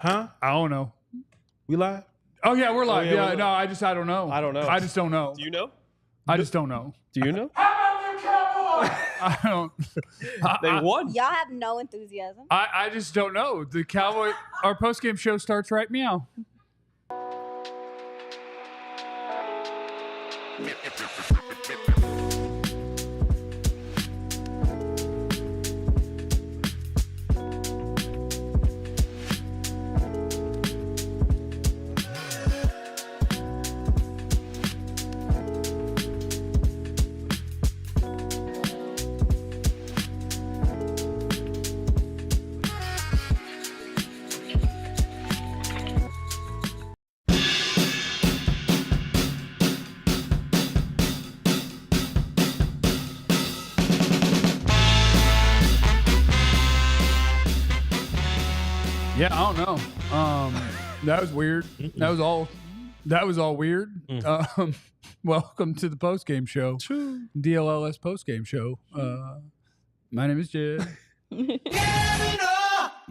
Huh? I don't know. We live? Oh yeah, we're live. yeah, yeah, we're no, I don't know. I don't know. I just don't know. Do you know? I just don't know. Do you know? I don't. They won. Y'all have no enthusiasm. I just don't know. The Cowboy. Our post-game show starts right meow. Yeah, I don't know. That was weird. That was all weird. Welcome to the post-game show. DLLS post-game show. My name is Jed.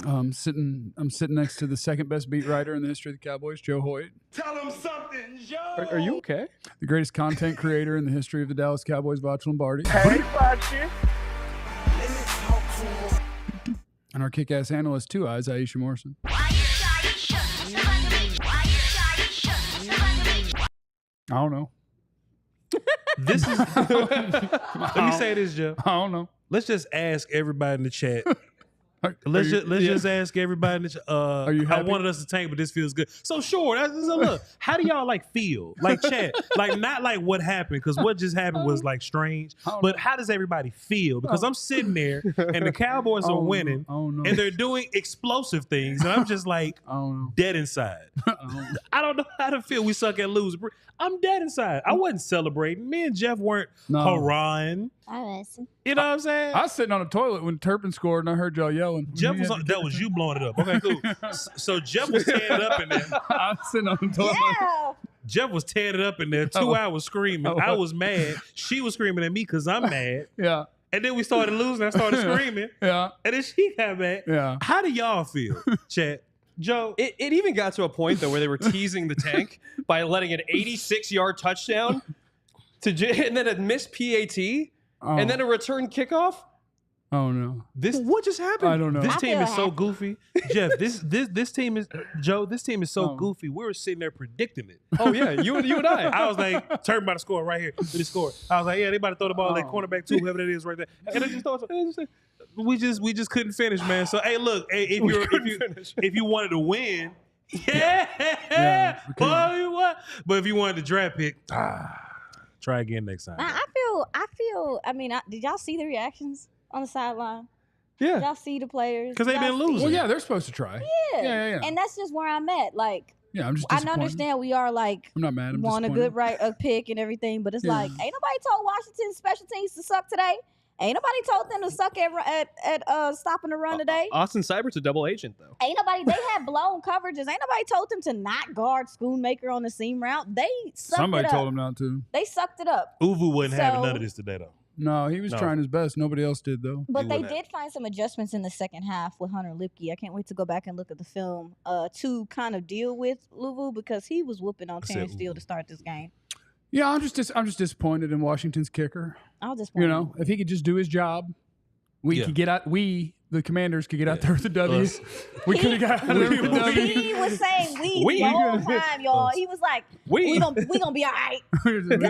I'm sitting next to the second best beat writer in the history of the Cowboys, Joe Hoyt. Tell him something, Joe. Are you okay? The greatest content creator in the history of the Dallas Cowboys, Voch Lombardi. Hey, Foxy. And our kick-ass analyst, Two Eyes, Aisha Morrison. I don't know. This is. Let me say this, Joe. I don't know. Let's just ask everybody in the chat. Let's just ask everybody in the chat. Are you I happy? wanted us to tank, but this feels good. So sure, so look. How do y'all like feel? Like chat, like not like what happened, because what just happened was like strange. But how does everybody feel? Because I'm sitting there and the Cowboys are winning, and they're doing explosive things, and I'm just like dead inside. I don't know how to feel. We suck at losing. I'm dead inside. I wasn't celebrating. Me and Jeff weren't hurrahing. I was. You know what I'm saying? I was sitting on the toilet when Turpin scored, and I heard y'all yelling. Jeff was on, that was you blowing it up. Okay, cool. So Jeff was tearing it up in there. I was sitting on the toilet. Yeah. Jeff was tearing it up in there. 2 hours screaming. I was mad. She was screaming at me because I'm mad. Yeah. And then we started losing. I started screaming. Yeah. And then she got mad. Yeah. How do y'all feel, chat? Joe? It even got to a point, though, where they were teasing the tank by letting an 86-yard touchdown and then a missed PAT and then a return kickoff. Oh no! What just happened? I don't know. This I team feel is so happy. goofy, Jeff. This team is Joe. This team is so goofy. We were sitting there predicting it. Oh yeah, you and I. I was like, Turpin about to score right here. Did he score? I was like, yeah, they about to throw the ball like cornerback too, whoever that is right there. And they just throw it. We just couldn't finish, man. So hey, look, hey, if you wanted to win, but if you wanted to draft pick, try again next time. I feel. I mean, did y'all see the reactions on the sideline? Yeah. Did y'all see the players? Because they've been losing. Well, yeah, they're supposed to try. Yeah. And that's just where I'm at. Like, Yeah, I'm just I disappointed. understand we are like I'm not mad. I'm want a disappointed. good pick and everything, but it's like ain't nobody told Washington's special teams to suck today. Ain't nobody told them to suck at stopping the run today. Austin Seibert's a double agent, though. Ain't nobody. They had blown coverages. Ain't nobody told them to not guard Schoonmaker on the seam route. They sucked Somebody it up. told him not to. They sucked it up. Uvu wasn't having So- none of this today, though. No, he was No. trying his best. Nobody else did, though. But You they wouldn't did find some adjustments in the second half with Hunter Lipke. I can't wait to go back and look at the film to kind of deal with Luvu because he was whooping on said Terrence Steele Uvu. to start this game. Yeah, I'm just disappointed in Washington's kicker. I was just You know, if he could just do his job, we could get out. The Commanders could get out there with the W. Us. We could have got out there with the W. He was saying We. the whole time, y'all. He was like, We. we gonna be all right.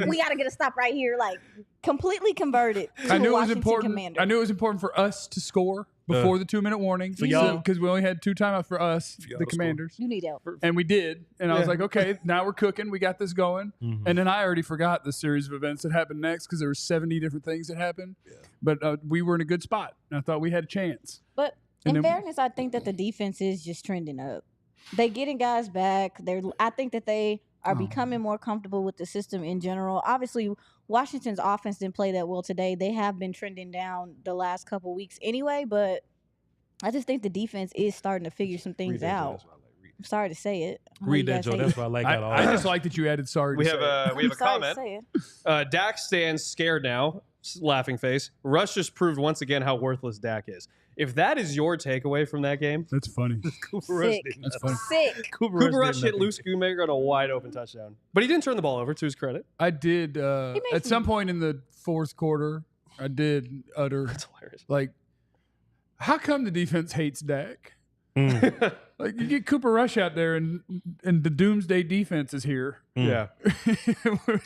We gotta get a stop right here. Like completely converted to I knew a it was Washington important. Commander. I knew it was important for us to score before the 2-minute warning. For y'all. because we only had 2 timeouts for us, y'all the to Commanders. You need help. And we did. And I was Yeah. like, okay, now we're cooking. We got this going. Mhm. And then I already forgot the series of events that happened next because there were 70 different things that happened. Yeah. But we were in a good spot. And I thought we had a chance. But And in then- fairness, I think that the defense is just trending up. They getting guys back. I think that they are becoming more comfortable with the system in general. Obviously, Washington's offense didn't play that well today. They have been trending down the last couple weeks anyway, but I just think the defense is starting to figure some things out. I'm sorry to say it. I know Read you that, guys Joe. hate That's it. why I like I, that all. I just like that you added sorry We to have say it. we have a I'm sorry to comment. say it. Dak stands scared now, laughing face. Russ just proved once again how worthless Dak is. If that is your takeaway from that game, That's funny. Cooper Rush Sick. did That's nothing. funny. Sick. Cooper Cooper Rush did hit nothing. Luke Schoonmaker on a wide open touchdown. But he didn't turn the ball over, to his credit. I did makes at me- some point in the fourth quarter. I did utter That's hilarious. like, how come the defense hates Dak? Mm. Like you get Cooper Rush out there and the doomsday defense is here. Yeah.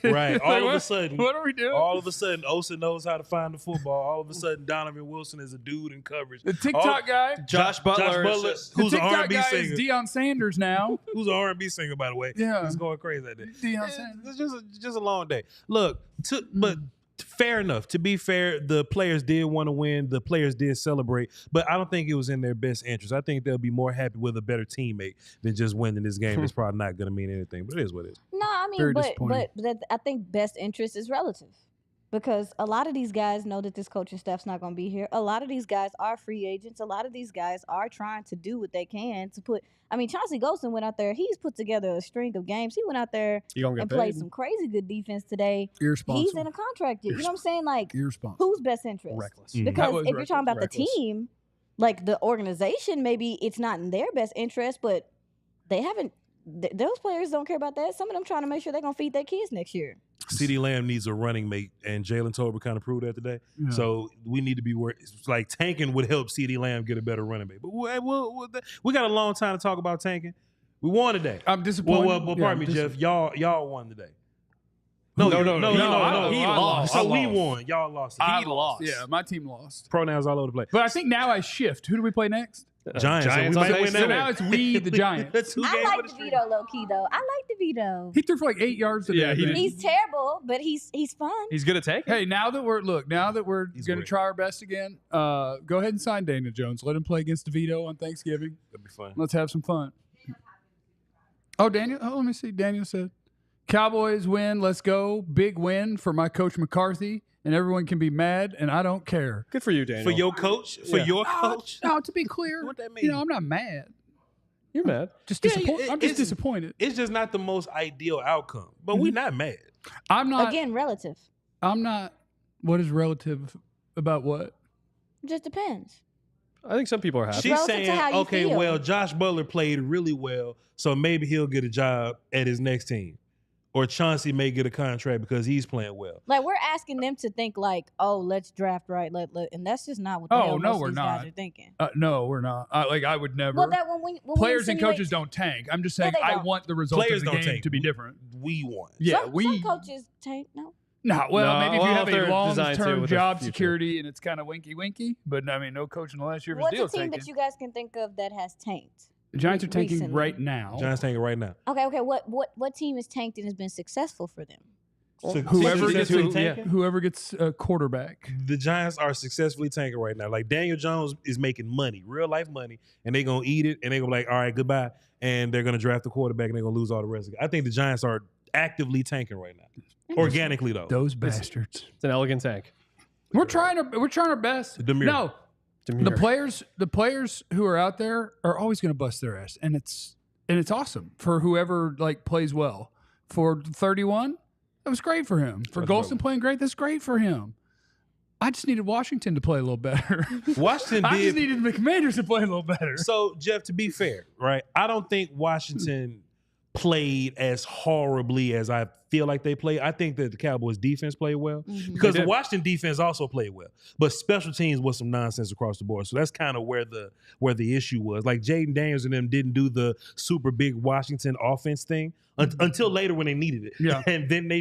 Right. All Like, of a what- sudden, what are we doing? all of a sudden, Osa knows how to find the football. All of a sudden, Donovan Wilson is a dude in coverage. The TikTok guy, Josh Butler. is just- the who's an TikTok R&B guy singer. is Deion Sanders now. Who's an R&B singer, by the way. Yeah. He's going crazy that day. Deion Sanders. It's just a long day. Look, but fair enough. To be fair, the players did want to win. The players did celebrate, but I don't think it was in their best interest. I think they'll be more happy with a better teammate than just winning this game. It's probably not going to mean anything, but it is what it is. No, I mean, Very but disappointing. I think best interest is relative because a lot of these guys know that this coaching staff's not going to be here. A lot of these guys are free agents. A lot of these guys are trying to do what they can to put. I mean, Chauncey Golston went out there. He's put together a string of games. He went out there You gonna get and paid. played some crazy good defense today. Irresponsible. He's in a contract year. You know what I'm saying? Like, Irresponsible. who's best interest? Reckless. Mm. That Because was if you're talking about reckless. the team, like the organization, maybe it's not in their best interest, but they haven't. Those players don't care about that. Some of them trying to make sure they're gonna feed their kids next year. CeeDee Lamb needs a running mate, and Jalen Tolbert kind of proved that today. Yeah. So we need to be worried. Like tanking would help CeeDee Lamb get a better running mate. But we got a long time to talk about tanking. We won today. I'm disappointed. Well, Yeah, pardon me, I'm Jeff. Y'all won today. No, No. he lost. So I we lost. won. Y'all lost. He lost. Yeah, my team lost. Pronouns all over the place. But I think now I shift. Who do we play next? Giants. So we on might win Thanksgiving. that So now it's we, the Giants. That's 2 I games like for the streak. DeVito low key though. I like DeVito. He threw for like 8 yards today. Yeah, he I think. did. He's terrible, but he's fun. He's going to take it. Hey, now that we're He's going to great. try our best again, go ahead and sign Daniel Jones. Let him play against DeVito on Thanksgiving. That'd be fun. Let's have some fun. Oh, Daniel. Oh, let me see. Daniel said, Cowboys win. Let's go. Big win for my coach McCarthy, and everyone can be mad, and I don't care. Good for you, Daniel. For your coach? For Yeah. your coach? No, to be clear, What that you mean? know, I'm not mad. You're mad. Just Yeah, disappointed. I'm just it's- disappointed. It's just not the most ideal outcome, but we're not mad. I'm not. Again, relative. I'm not. What is relative about what? Just depends. I think some people are happy. She's Relative to saying, how you okay, feel. well, Josh Butler played really well, so maybe he'll get a job at his next team. Or Chauncey may get a contract because he's playing well. Like we're asking them to think like, oh, let's draft right, and that's just not what the Oh, hell no, most we're of these guys not. are thinking. No, we're not. I would never. Well, that when Players we and insinuate- coaches don't tank. I'm just No, saying they I don't. want the result Players of the don't game tank. to be different. We won. Yeah, some coaches tank. No, No, well, No, maybe if you well, have if they're a designed to long-term with a job future. security and it's kind of winky, but I mean, no coach in the last year of his what's deal a team tanking. that you guys can think of that has tanked? The Giants are tanking recently? right now. Giants tanking right now. Okay. What team has tanked and has been successful for them? Whoever gets Successfully a, tanking? whoever gets a quarterback. The Giants are successfully tanking right now. Like Daniel Jones is making money, real life money, and they're gonna eat it and they're gonna be like, all right, goodbye. And they're gonna draft the quarterback and they're gonna lose all the rest of it. I think the Giants are actively tanking right now. Organically though. Those bastards. It's an elegant tank. We're trying our best. Demir. No, Demir. the players who are out there are always going to bust their ass, and it's awesome for whoever like plays well. For 31, that was great for him. For That's Golston right. playing great, that's great for him. I just needed Washington to play a little better. Washington I just did. needed the Commanders to play a little better. So Jeff, to be fair, right? I don't think Washington played as horribly as I feel like they played. I think that the Cowboys defense played well because They the did. Washington defense also played well, but special teams was some nonsense across the board. So that's kind of where the issue was. Like Jaden Daniels and them didn't do the super big Washington offense thing until later when they needed it. Yeah. and then they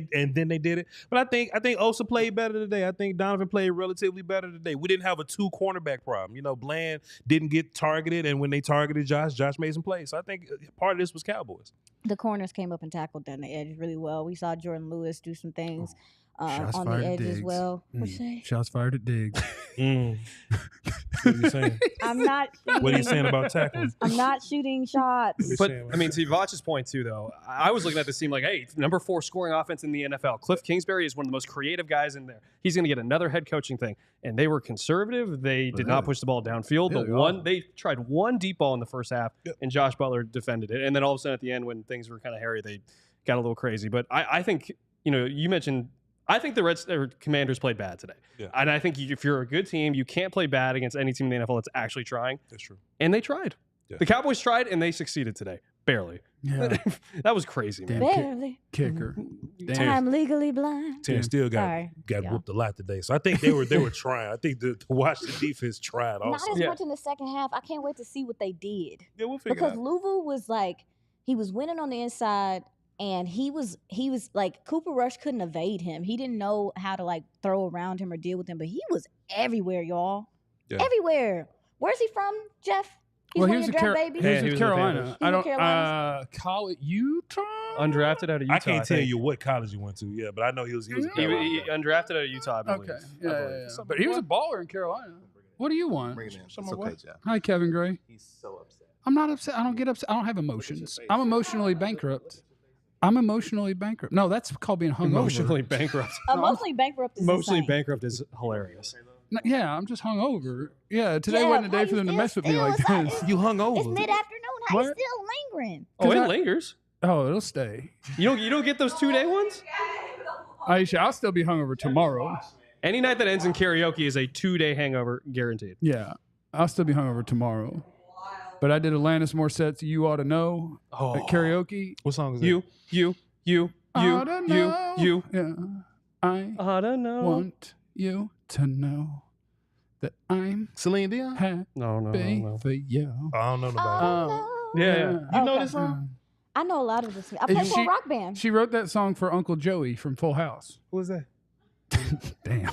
did it. But I think Osa played better today. I think Donovan played relatively better today. We didn't have a 2 cornerback problem. You know, Bland didn't get targeted, and when they targeted Josh made some plays. So I think part of this was Cowboys. The corners came up and tackled down the edge really well. We saw Jordan Lewis do some things Shots on the fired at edge as Diggs. well. What'd you say? Shots fired at Diggs. What are you saying? I'm not. What are you saying about tackling? I'm not shooting shots. But I mean, to Vach's point too, though, I was looking at this team like, hey, number 4 scoring offense in the NFL. Cliff Kingsbury is one of the most creative guys in there. He's going to get another head coaching thing, and they were conservative. They did not push the ball downfield. Yeah, They tried one deep ball in the first half, and Josh Butler defended it. And then all of a sudden at the end, when things were kind of hairy, they got a little crazy. But I think you mentioned I think the Commanders played bad today. Yeah. And I think if you're a good team, you can't play bad against any team in the NFL that's actually trying. That's true. And they tried. Yeah. The Cowboys tried, and they succeeded today. Barely. Yeah. That was crazy, man. Barely. Kicker. I'm legally blind. Terrence still got Yeah. whooped a lot today. So I think they were trying. I think the Washington defense tried also. Not as much in the second half. I can't wait to see what they did. Yeah, we'll figure Because it out. Louisville was like, he was winning on the inside, and he was like, Cooper Rush couldn't evade him. He didn't know how to like throw around him or deal with him, but he was everywhere, y'all. Yeah. Everywhere. Where's he from, Jeff? He's Well, one he of was your draft he babies? Yeah, was he with was with Carolina. Panthers. I don't. Carolina? College Utah. Undrafted out of Utah. I can't tell think. you what college he went to. Yeah, but I know he was. He Carolina. undrafted out of Utah, I believe. Okay. Yeah. But he was a baller in Carolina. What do you want? Bring it in. It's Some of okay, what? Jeff. Hi, Kevin Gray. He's so upset. I'm not upset. I don't get upset. I don't have emotions. I'm emotionally bankrupt. I'm emotionally bankrupt. No, that's called being hungover. Emotionally bankrupt. Emotionally bankrupt is Emotionally insane. bankrupt is hilarious. No, yeah, I'm just hungover. Yeah, today Jeff, wasn't a how day for you them to still- mess with me still like inside- this. You hung over. It's mid-afternoon. How you What? still lingering? Oh, it I- lingers. Oh, it'll stay. You don't get those 2-day ones? Aisha, I'll still be hungover tomorrow. Any night that ends in karaoke is a 2-day hangover guaranteed. Yeah, I'll still be hungover tomorrow. But I did Alanis Morissette's "You Ought to Know" at karaoke. What song is that? You. Oughta know. You. Yeah, I I don't know. want you to know that I'm Celine Dion? happy No. for you. I don't know about Oh, no. Yeah. You know Okay. this song? I know a lot of this. I play for a rock band. She wrote that song for Uncle Joey from Full House. Who was that? Damn.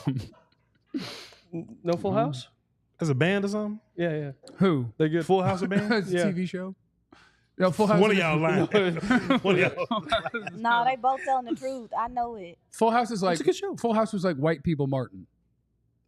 No Full House? As a band or something? Yeah. Who? They're good. Full House of Band? It's a Yeah. TV show. No, Full House. One of y'all lying. One of y'all. No, they both telling the truth. I know it. Full House is like a good show. Full House was like White People Martin.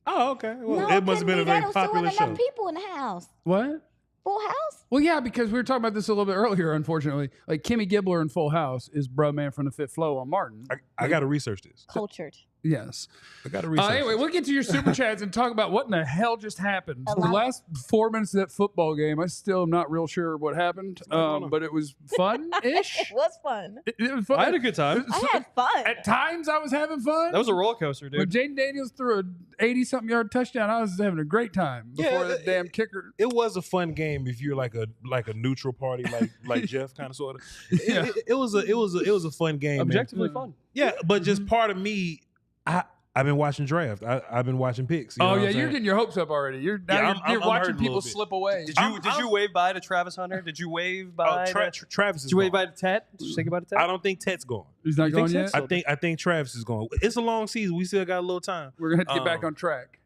Oh, okay. Well, No, it must have been a couldn't be. very There was still popular wasn't enough show. people in the house. What? Full House? Well, yeah, because we were talking about this a little bit earlier. Unfortunately, like Kimmy Gibbler in Full House is Bro Man from the Fifth Flow on Martin. I got to research this. Cultured. Yes. I got to research Anyway, this. we'll get to your super chats and talk about what in the hell just happened. A The lot. last 4 minutes of that football game, I still am not real sure what happened, but it was fun-ish. It was fun. It was fun. I had a good time. I had fun. At times, I was having fun. That was a roller coaster, When dude. Jaden Daniels threw a 80-something yard touchdown, I was having a great time before Yeah, that damn kicker. It was a fun game if you're like a neutral party like Jeff kind of sort of. Yeah. It was a fun game. man. Objectively fun. Yeah, but just part of me, I've been watching draft. I've been watching picks. You know Oh what yeah, I'm you're saying? getting your hopes up already. You're I'm you're hurting watching a people little bit. slip away. Did you wave bye to Travis Hunter? Did you wave bye? Travis is Did you wave gone. bye to Tet? Did you say goodbye to Tet? I don't think Tet's gone. He's not You think going so? yet. I think Travis is going. It's a long season. We still got a little time. We're gonna have to get back on track.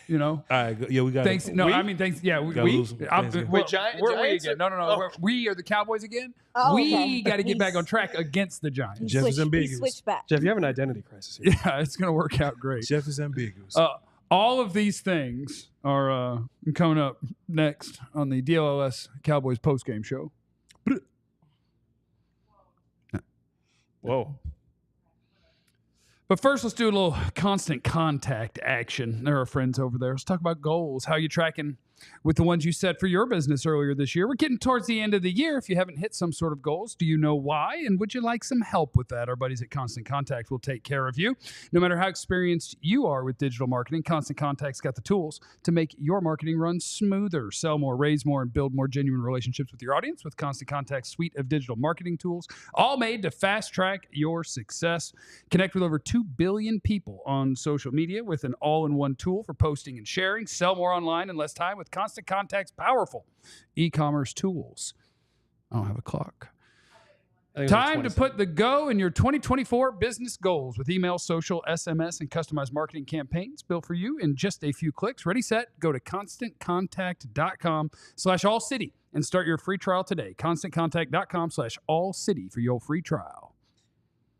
You know. All right. Yeah, we got. Thanks. No, I mean thanks. Yeah, Gotta we. lose some I'm- Thanksgiving. well, Wait, Giants again. No. Oh. We are the Cowboys again. Oh, we okay. got to get back He's- on track against the Giants. He Jeff is switched- ambiguous. He switched back. Jeff, you have an identity crisis here. Yeah, it's gonna work out great. Jeff is ambiguous. All of these things are coming up next on the DLLS Cowboys postgame show. Whoa. But first, let's do a little constant contact action. There are friends over there. Let's talk about goals. How you tracking with the ones you set for your business earlier this year? We're getting towards the end of the year. If you haven't hit some sort of goals, do you know why? And would you like some help with that? Our buddies at Constant Contact will take care of you. No matter how experienced you are with digital marketing, Constant Contact's got the tools to make your marketing run smoother, sell more, raise more, and build more genuine relationships with your audience with Constant Contact's suite of digital marketing tools, all made to fast track your success. Connect with over 2 billion people on social media with an all-in-one tool for posting and sharing. Sell more online in less time with Constant Contact's powerful e-commerce tools. I don't have a clock. I think it was Time to 27. put the go in your 2024 business goals with email, social, SMS, and customized marketing campaigns built for you in just a few clicks. Ready, set, go to constantcontact.com/allcity and start your free trial today. Constantcontact.com/allcity for your free trial.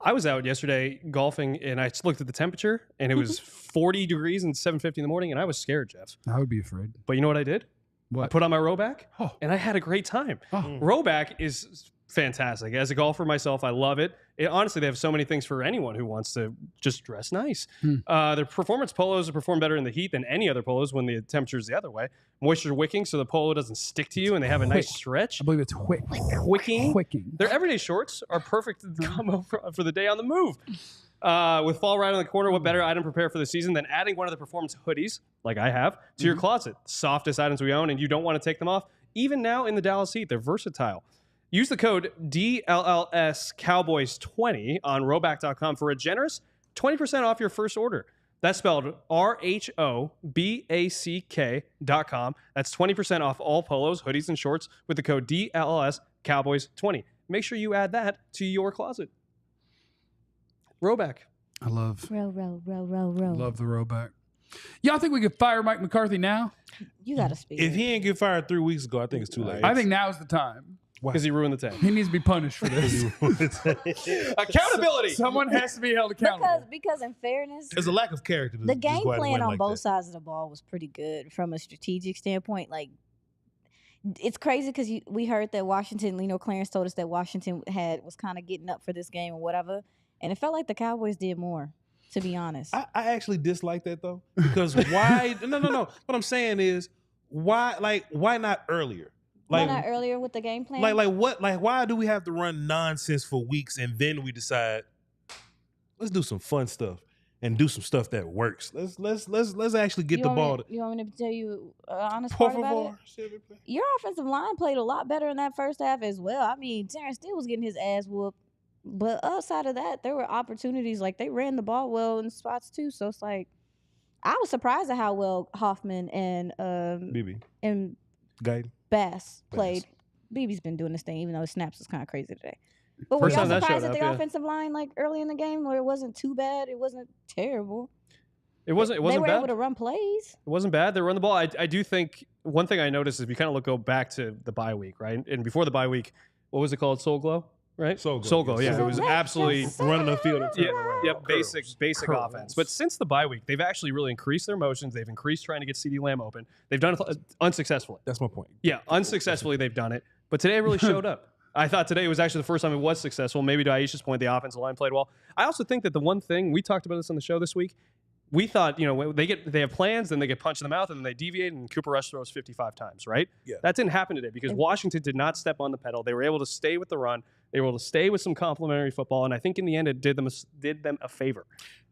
I was out yesterday golfing, and I just looked at the temperature, and it was 40 degrees and 7:50 in the morning, and I was scared, Jeff. I would be afraid. But you know what I did? What? I put on my rowback, Oh. and I had a great time. Oh. Rowback is fantastic. As a golfer myself, I love it. Honestly, they have so many things for anyone who wants to just dress nice. Their performance polos perform better in the heat than any other polos when the temperature is the other way. Moisture wicking, so the polo doesn't stick to you, and they have a nice Quick. stretch. I believe it's Wicking. Quicking. Their everyday shorts are perfect combo for the day on the move. With fall right on the corner, what better item to prepare for the season than adding one of the performance hoodies, like I have, to your closet? Softest items we own, and you don't want to take them off. Even now in the Dallas Heat, they're versatile. Use the code DLLS Cowboys 20 on Roback.com for a generous 20% off your first order. That's spelled RHOBACK.com. That's 20% off all polos, hoodies, and shorts with the code DLLS Cowboys 20. Make sure you add that to your closet. Roback. I love Row. love the Roback. Y'all think we could fire Mike McCarthy now? You got to speak. If he ain't get fired 3 weeks ago, I think it's too late. I think now's the time. Because he ruined the tank. He needs to be punished for this. Accountability. Someone has to be held accountable. Because in fairness, There's a lack of character. the game plan on both sides of the ball was pretty good from a strategic standpoint. Like, it's crazy because we heard that Washington, Clarence told us that Washington was kind of getting up for this game or whatever. And it felt like the Cowboys did more, to be honest. I actually dislike that though, because why? No. What I'm saying is, why not earlier? Why not earlier with the game plan? Why do we have to run nonsense for weeks and then we decide let's do some fun stuff and do some stuff that works? Let's actually get the ball. You want me to tell you honest part about it? Your offensive line played a lot better in that first half as well. I mean, Terrence still was getting his ass whooped. But outside of that, there were opportunities. Like, they ran the ball well in spots too. So it's like, I was surprised at how well Hoffman and BB and Guyton. Bass played. BB's been doing this thing, even though his snaps was kind of crazy today. But were First y'all time that surprised showed at the up, offensive line, like early in the game, where it wasn't too bad? It wasn't terrible. It wasn't They were bad. able to run plays. It wasn't bad. They run the ball. I do think one thing I noticed is we kind of go back to the bye week, right? And before the bye week, what was it called? Soul Glow, right? Soul Glow, Yeah, yes. it was absolutely running the field. Yeah, basic offense. But since the bye week, they've actually really increased their motions. They've increased trying to get CeeDee Lamb open. They've done it unsuccessfully. That's my point. Yeah, unsuccessfully they've done it. But today it really showed up. I thought today was actually the first time it was successful. Maybe to Aisha's point, the offensive line played well. I also think that the one thing, we talked about this on the show this week, we thought, they have plans, then they get punched in the mouth, and then they deviate, and Cooper Rush throws 55 times, right? Yeah. That didn't happen today because Washington did not step on the pedal. They were able to stay with the run. They were able to stay with some complimentary football, and I think in the end it did them a favor.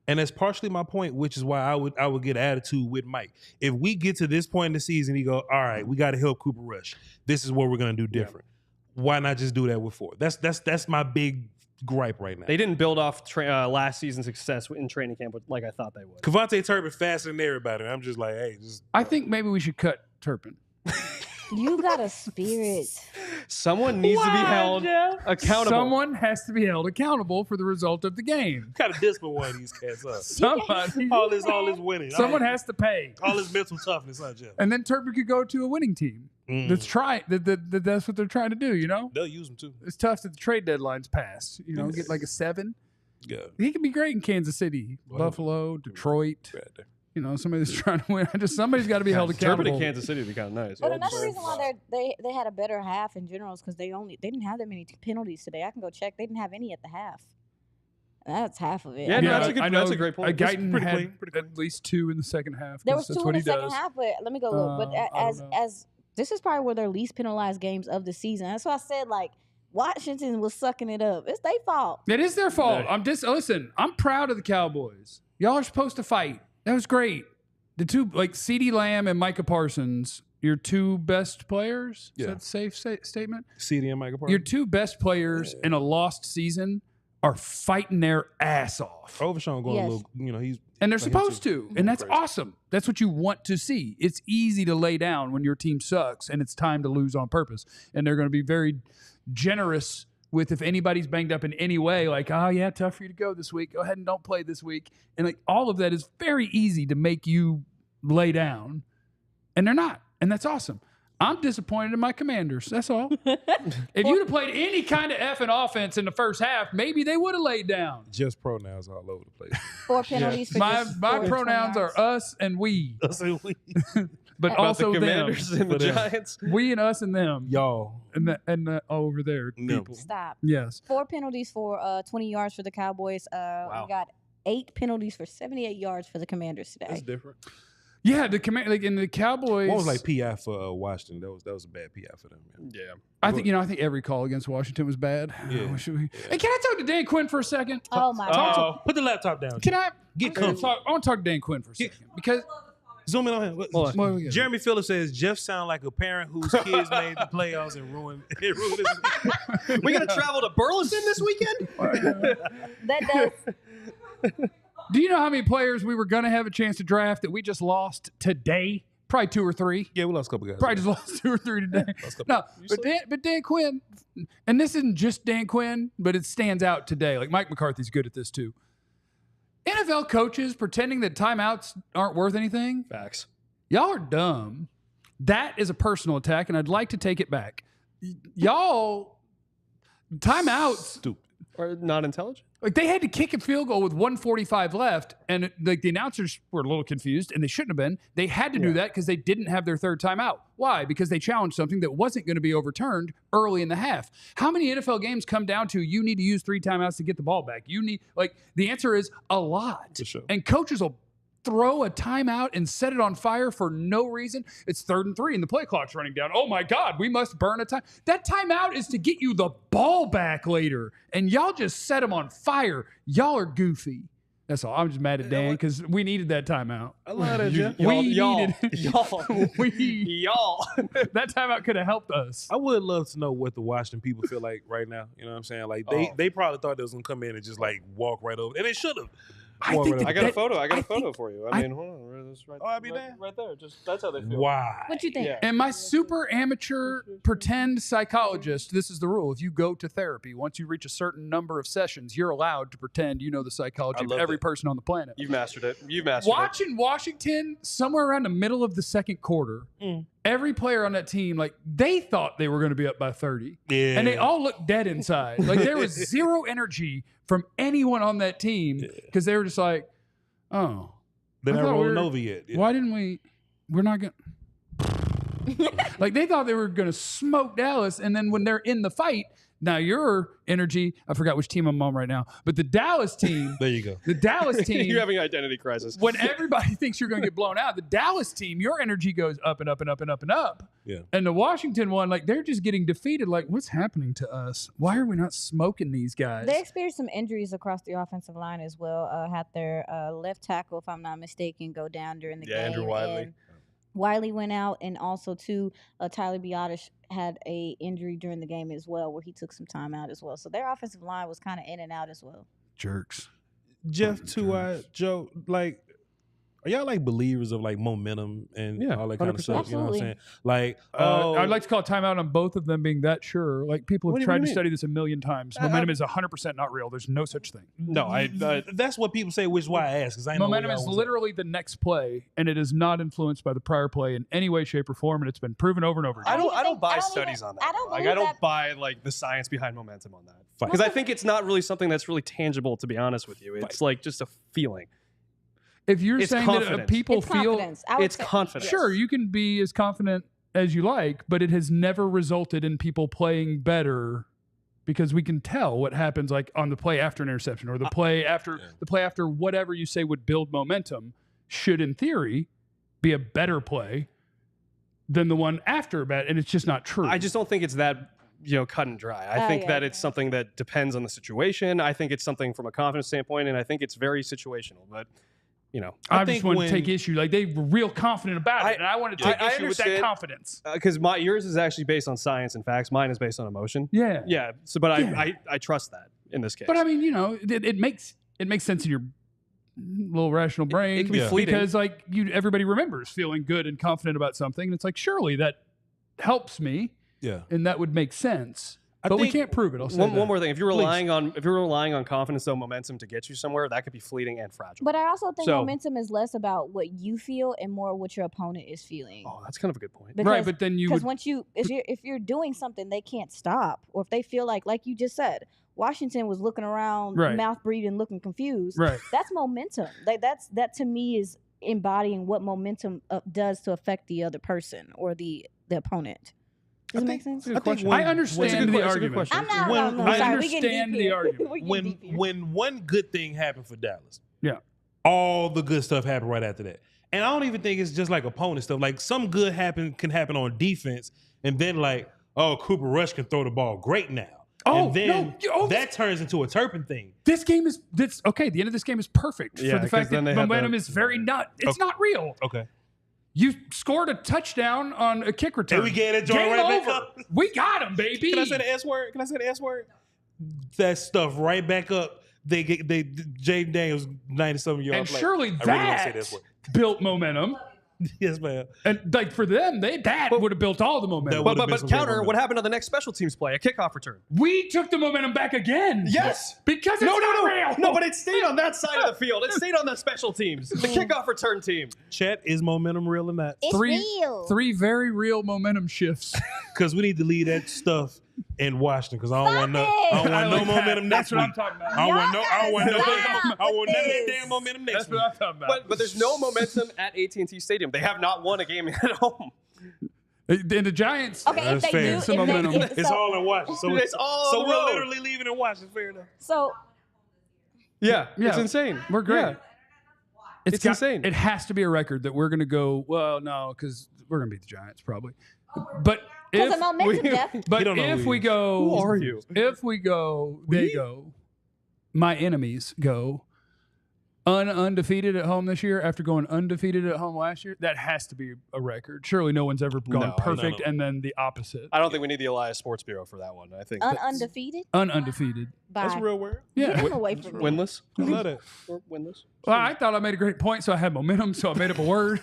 And that's partially my point, which is why I would get attitude with Mike. If we get to this point in the season, he go, all right, we got to help Cooper Rush. This is what we're gonna do different. Yeah. Why not just do that with Ford? That's my big gripe right now. They didn't build off last season's success in training camp like I thought they would. KaVontae Turpin faster than everybody. I'm just like, hey, I think maybe we should cut Turpin. You got a spirit. Someone needs to be held accountable. Someone has to be held accountable for the result of the game. Kind of discipline one of these cats up. Somebody. all this winning. Someone has to pay. All this mental toughness, huh, Jeff? And then Turpin could go to a winning team. That's what they're trying to do, They'll use them too. It's tough that the trade deadline's passed. Get like a 7. Yeah. He can be great in Kansas City, Buffalo, Detroit. Somebody that's trying to win. Somebody's got to be held accountable. Turpin in Kansas City would be kind of nice. But another reason why they had a better half in general is because they didn't have that many penalties today. I can go check. They didn't have any at the half. That's half of it. Yeah, that's a great point. Guyton had at least 2 in the second half. There was 2 in the second half, but let me go look. But as this is probably one of their least penalized games of the season. That's why I said, like, Washington was sucking it up. It's their fault. It is their fault. Listen, I'm proud of the Cowboys. Y'all are supposed to fight. That was great. The two, like CeeDee Lamb and Micah Parsons, your 2 best players. Is that a safe statement? CeeDee and Micah Parsons. Your 2 best players in a lost season are fighting their ass off. Overshawn going a little, and they're supposed to. And that's awesome. That's what you want to see. It's easy to lay down when your team sucks and it's time to lose on purpose. And they're going to be very generous with if anybody's banged up in any way, like, oh, yeah, tough for you to go this week. Go ahead and don't play this week. And like all of that is very easy to make you lay down. And they're not. And that's awesome. I'm disappointed in my Commanders. That's all. If you'd have played any kind of effing offense in the first half, maybe they would have laid down. Just pronouns all over the place. 4 penalties for my pronouns are us and we. Us and we. But also the Commanders them. and the Giants. We and us and them. Y'all. And over there, people. Stop. Yes. 4 penalties for 20 yards for the Cowboys. Wow. We got 8 penalties for 78 yards for the Commanders today. That's different. Yeah, the command, like in the Cowboys. One was like PI for Washington. That was a bad PI for them. Yeah. I think every call against Washington was bad. Yeah. Hey, can I talk to Dan Quinn for a second? Oh my God. Put the laptop down. Can I Get comfy. I want to talk to Dan Quinn for a second because Zoom in on him. What we got? Jeremy Phillips says Jeff sound like a parent whose kids made the playoffs and ruined his We gonna travel to Burleson this weekend? That does. Do you know how many players we were going to have a chance to draft that we just lost today? Probably 2 or 3. Yeah, we lost a couple guys. Probably just lost 2 or 3 today. No, but Dan Quinn, and this isn't just Dan Quinn, but it stands out today. Like Mike McCarthy's good at this too. NFL coaches pretending that timeouts aren't worth anything. Facts. Y'all are dumb. That is a personal attack, and I'd like to take it back. Y'all, timeouts. Stupid. Or not intelligent? Like they had to kick a field goal with 1:45 left, and like the announcers were a little confused, and they shouldn't have been. They had to do that because they didn't have their third timeout. Why? Because they challenged something that wasn't going to be overturned early in the half. How many NFL games come down to you need to use 3 timeouts to get the ball back? You need the answer is a lot. For sure. And coaches will throw a timeout and set it on fire for no reason. It's 3rd and 3 and the play clock's running down. Oh my God, we must burn a time. That timeout is to get you the ball back later. And y'all just set them on fire. Y'all are goofy. That's all. I'm just mad at Dan because we needed that timeout. I love that, Jeff. Y'all. That timeout could have helped us. I would love to know what the Washington people feel like right now. You know what I'm saying? Like they probably thought they was gonna come in and just like walk right over, and they should have. I think I got a photo. I got a photo for you. I mean, hold on. It's right, I'll be there. right there. Just that's how they feel. Why? What you think? Yeah. And my super amateur pretend psychologist, this is the rule. If you go to therapy, once you reach a certain number of sessions, you're allowed to pretend you know the psychology of every person on the planet. You've mastered it. You've mastered Watching Washington somewhere around the middle of the second quarter, every player on that team, like they thought they were going to be up by 30. Yeah. And they all looked dead inside. Like there was zero energy from anyone on that team because they were just like, oh. They're I not thought rolling over yet. Yeah. Why didn't we're not going to. Like they thought they were going to smoke Dallas. And then when they're in the fight, now your energy, I forgot which team I'm on right now, but the Dallas team. There you go. The Dallas it. team. You're having an identity crisis. When everybody thinks you're going to get blown out, the Dallas team, your energy goes up and up and up and up and up. Yeah. And the Washington one, like they're just getting defeated. Like, what's happening to us? Why are we not smoking these guys? They experienced some injuries across the offensive line as well. Had their left tackle, if I'm not mistaken, go down during the game. Andrew Wiley. And Wiley went out, and also too, Tyler Biotish had a injury during the game as well, where he took some time out as well. So their offensive line was kind of in and out as well. Jerks. Jeff, Joe, like, are y'all like believers of like momentum and all that kind of 100%. stuff? You know what I'm Absolutely. saying? Like, I'd like to call a timeout on both of them being that sure. Like people What have do you tried to mean? study this a million times. Momentum is 100% not real. There's no such thing. No, that's what people say, which is why I ask. Because I know Momentum is literally the next play, and it is not influenced by the prior play in any way, shape, or form, and it's been proven over and over again. I don't buy I don't studies even- on that. I don't Like believe I don't that- buy like the science behind momentum on that. Fine. Because I think it's not really something that's really tangible, to be honest with you. It's like just a feeling. If you're It's saying that confidence. people It's feel confidence. I would It's say- confidence. sure, you can be as confident as you like, but it has never resulted in people playing better because we can tell what happens like on the play after an interception or the play after whatever you say would build momentum should in theory be a better play than the one after a bad, and it's just not true. I just don't think it's that cut and dry. I think that it's something that depends on the situation. I think it's something from a confidence standpoint, and I think it's very situational. But I think just want to when- take issue. Like they were real confident about it, and I want to take I issue with that understand. confidence. because yours is actually based on science and facts. Mine is based on emotion. Yeah, Yeah. So, but Yeah. I trust that in this case. But I mean, it makes sense in your little rational brain. it can be fleeting. because like everybody remembers feeling good and confident about something, and it's like surely that helps me, Yeah. and that would make sense. I But we think- can't prove it. I'll say one that. more thing: if you're relying on confidence or momentum to get you somewhere, that could be fleeting and fragile. But I also think So- momentum is less about what you feel and more what your opponent is feeling. Oh, that's kind of a good point. Right, but then you because would. once if you're doing something they can't stop, or if they feel like you just said, Washington was looking around, Right. mouth breathing, looking confused. Right. That's momentum. That to me is embodying what momentum does to affect the other person or the opponent. Does it make sense? I think I understand the argument. I'm not. When- no, I sorry, we getting understand deep the here. argument. We getting when deep here. when one good thing happened for Dallas, Yeah. all the good stuff happened right after that. And I don't even think it's just like opponent stuff. Like some good can happen on defense, and then like, oh, Cooper Rush can throw the ball great now. Oh, and then no. that turns into a Turpin thing. This game is okay. The end of this game is perfect for the fact that momentum is very not. It's not real. Okay. You scored a touchdown on a kick return. And we get it, joint right back up. We got him, baby. Can I say the S word? That stuff right back up. Jaden Daniels 90-something yards. And surely that built momentum. Yes, man. And like for them, that would have built all the momentum. But counter, what happened on the next special teams play? A kickoff return. We took the momentum back again. Yes. Because it's not real. No, but it stayed on that side of the field. It stayed on the special teams. The kickoff return team. Chet, is momentum real or not? It's real. Three very real momentum shifts. Because we need to leave that stuff in Washington. Because I don't want no momentum next week. That's what I'm talking about. I don't want none of that damn momentum next week. That's what I'm talking about. But there's no momentum at AT&T Stadium. They have not won a game at home. And the Giants. Okay, That's if they fair. do, It's all in Washington. So It's all so on the we're road. literally leaving in Washington. Fair enough. So Yeah, it's insane. We're great. Yeah. It's got- insane. It has to be a record that we're going to go, well, no, because we're going to beat the Giants probably. But because if, of momentum, Jeff. but You don't know if who we he is. go, Who are you? If we go, they go, my enemies go undefeated at home this year after going undefeated at home last year, that has to be a record. Surely no one's ever gone No, perfect no. and then the opposite. I don't think we need the Elias Sports Bureau for that one. I think Undefeated. Undefeated. That's a Bye. real word. Yeah. Get him away from me. winless. I love that. Or winless. Well, I thought I made a great point, so I had momentum, so I made up a word.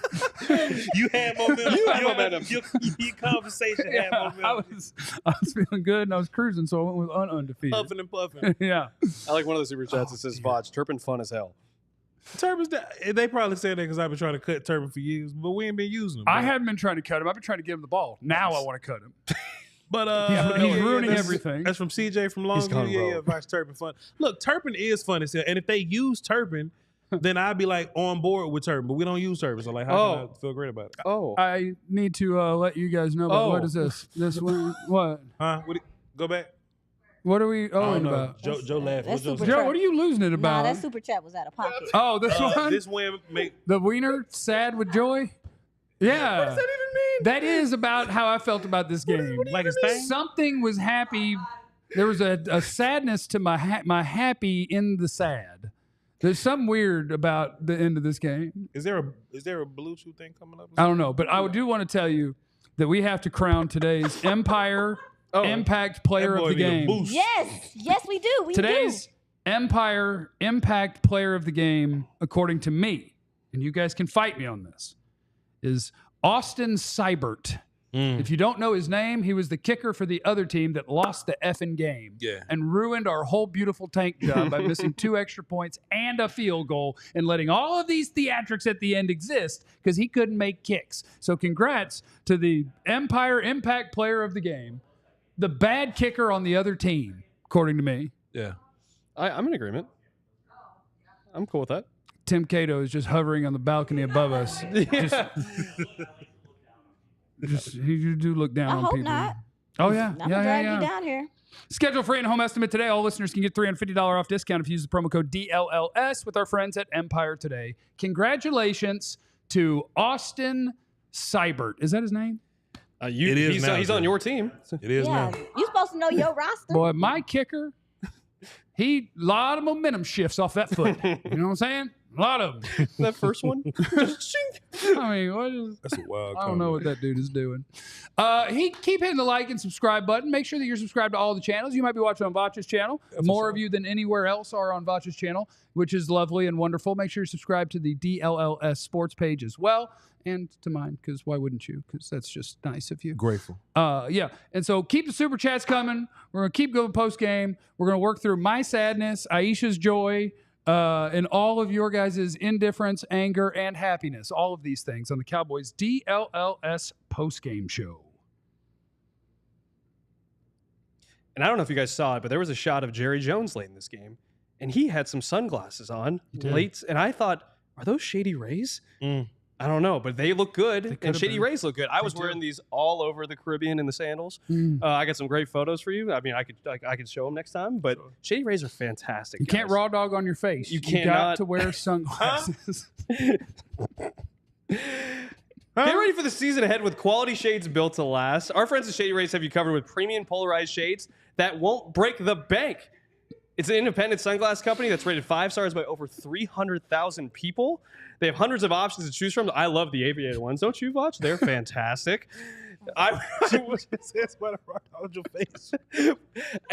You had momentum. You had momentum. Your conversation had I momentum. was feeling good and I was cruising, so I went with undefeated. Puffing and puffing. Yeah. I like one of the super chats that says, Vaj, Turpin fun as hell. Turpin's they probably said that because I've been trying to cut Turpin for years, but we ain't been using him. I haven't been trying to cut him. I've been trying to give him the ball. Now I want to cut him. But He's ruining that's- everything. That's from CJ from He's gone Longview. Yeah, rogue. Vice Turpin fun. Look, Turpin is fun as hell, and if they use Turpin, then I'd be like on board with Turpin. But we don't use Turpin, so like, how can I feel great about it? Oh. I need to let you guys know about what is this? This one? What? Huh? Go back. What are we I don't owing know. about? Joe laughed. That's What's Joe super say? Joe, what are you losing it Nah, about? that super chat was out of pocket. Oh, this one? This win make The wiener sad with joy? Yeah. What does that even mean? That is about how I felt about this game. like his thing. Something was happy. There was a sadness to my happy in the sad. There's something weird about the end of this game. Is there a Bluetooth thing coming up? I don't know, but I do want to tell you that we have to crown today's Empire Impact Player That boy of the need a Game. boost. Yes, we do. We Today's Empire Impact Player of the Game, according to me, and you guys can fight me on this, is Austin Seibert. If you don't know his name, he was the kicker for the other team that lost the effing game and ruined our whole beautiful tank job by missing 2 extra points and a field goal and letting all of these theatrics at the end exist because he couldn't make kicks. So congrats to the Empire Impact Player of the Game, the bad kicker on the other team, according to me. Yeah. I'm in agreement. I'm cool with that. Tim Cato is just hovering on the balcony above us. You do look down I on hope people. not. Oh, yeah. I'm gonna drag you down here. Schedule free and home estimate today. All listeners can get $350 off discount if you use the promo code DLLS with our friends at Empire Today. Congratulations to Austin Seibert. Is that his name? It is now, he's on your team. It is Yeah, now. you supposed to know your roster. Boy, my kicker, he lot of momentum shifts off that foot. You know what I'm saying? A lot of them. That first one. I mean, what is... That's a wild I don't know what that dude is doing. Keep hitting the like and subscribe button. Make sure that you're subscribed to all the channels. You might be watching on Vach's channel. More of you than anywhere else are on Vach's channel, which is lovely and wonderful. Make sure you subscribe to the DLLS sports page as well, and to mine, because why wouldn't you? Because that's just nice of you. Grateful. Yeah. And so keep the super chats coming. We're going to keep going post game. We're going to work through my sadness, Aisha's joy, and all of your guys' indifference, anger, and happiness. All of these things on the Cowboys DLLS post-game show. And I don't know if you guys saw it, but there was a shot of Jerry Jones late in this game, and he had some sunglasses on late. And I thought, are those Shady Rays? I don't know, but they look good, and Shady Rays look good. I was wearing these all over the Caribbean in the sandals. I got some great photos for you. I mean, I could show them next time, but Shady Rays are fantastic. You can't raw dog on your face. You got cannot. to wear sunglasses. Get ready for the season ahead with quality shades built to last. Our friends at Shady Rays have you covered with premium polarized shades that won't break the bank. It's an independent sunglass company that's rated 5 stars by over 300,000 people. They have hundreds of options to choose from. I love the aviator ones. Don't you, Vach? They're fantastic.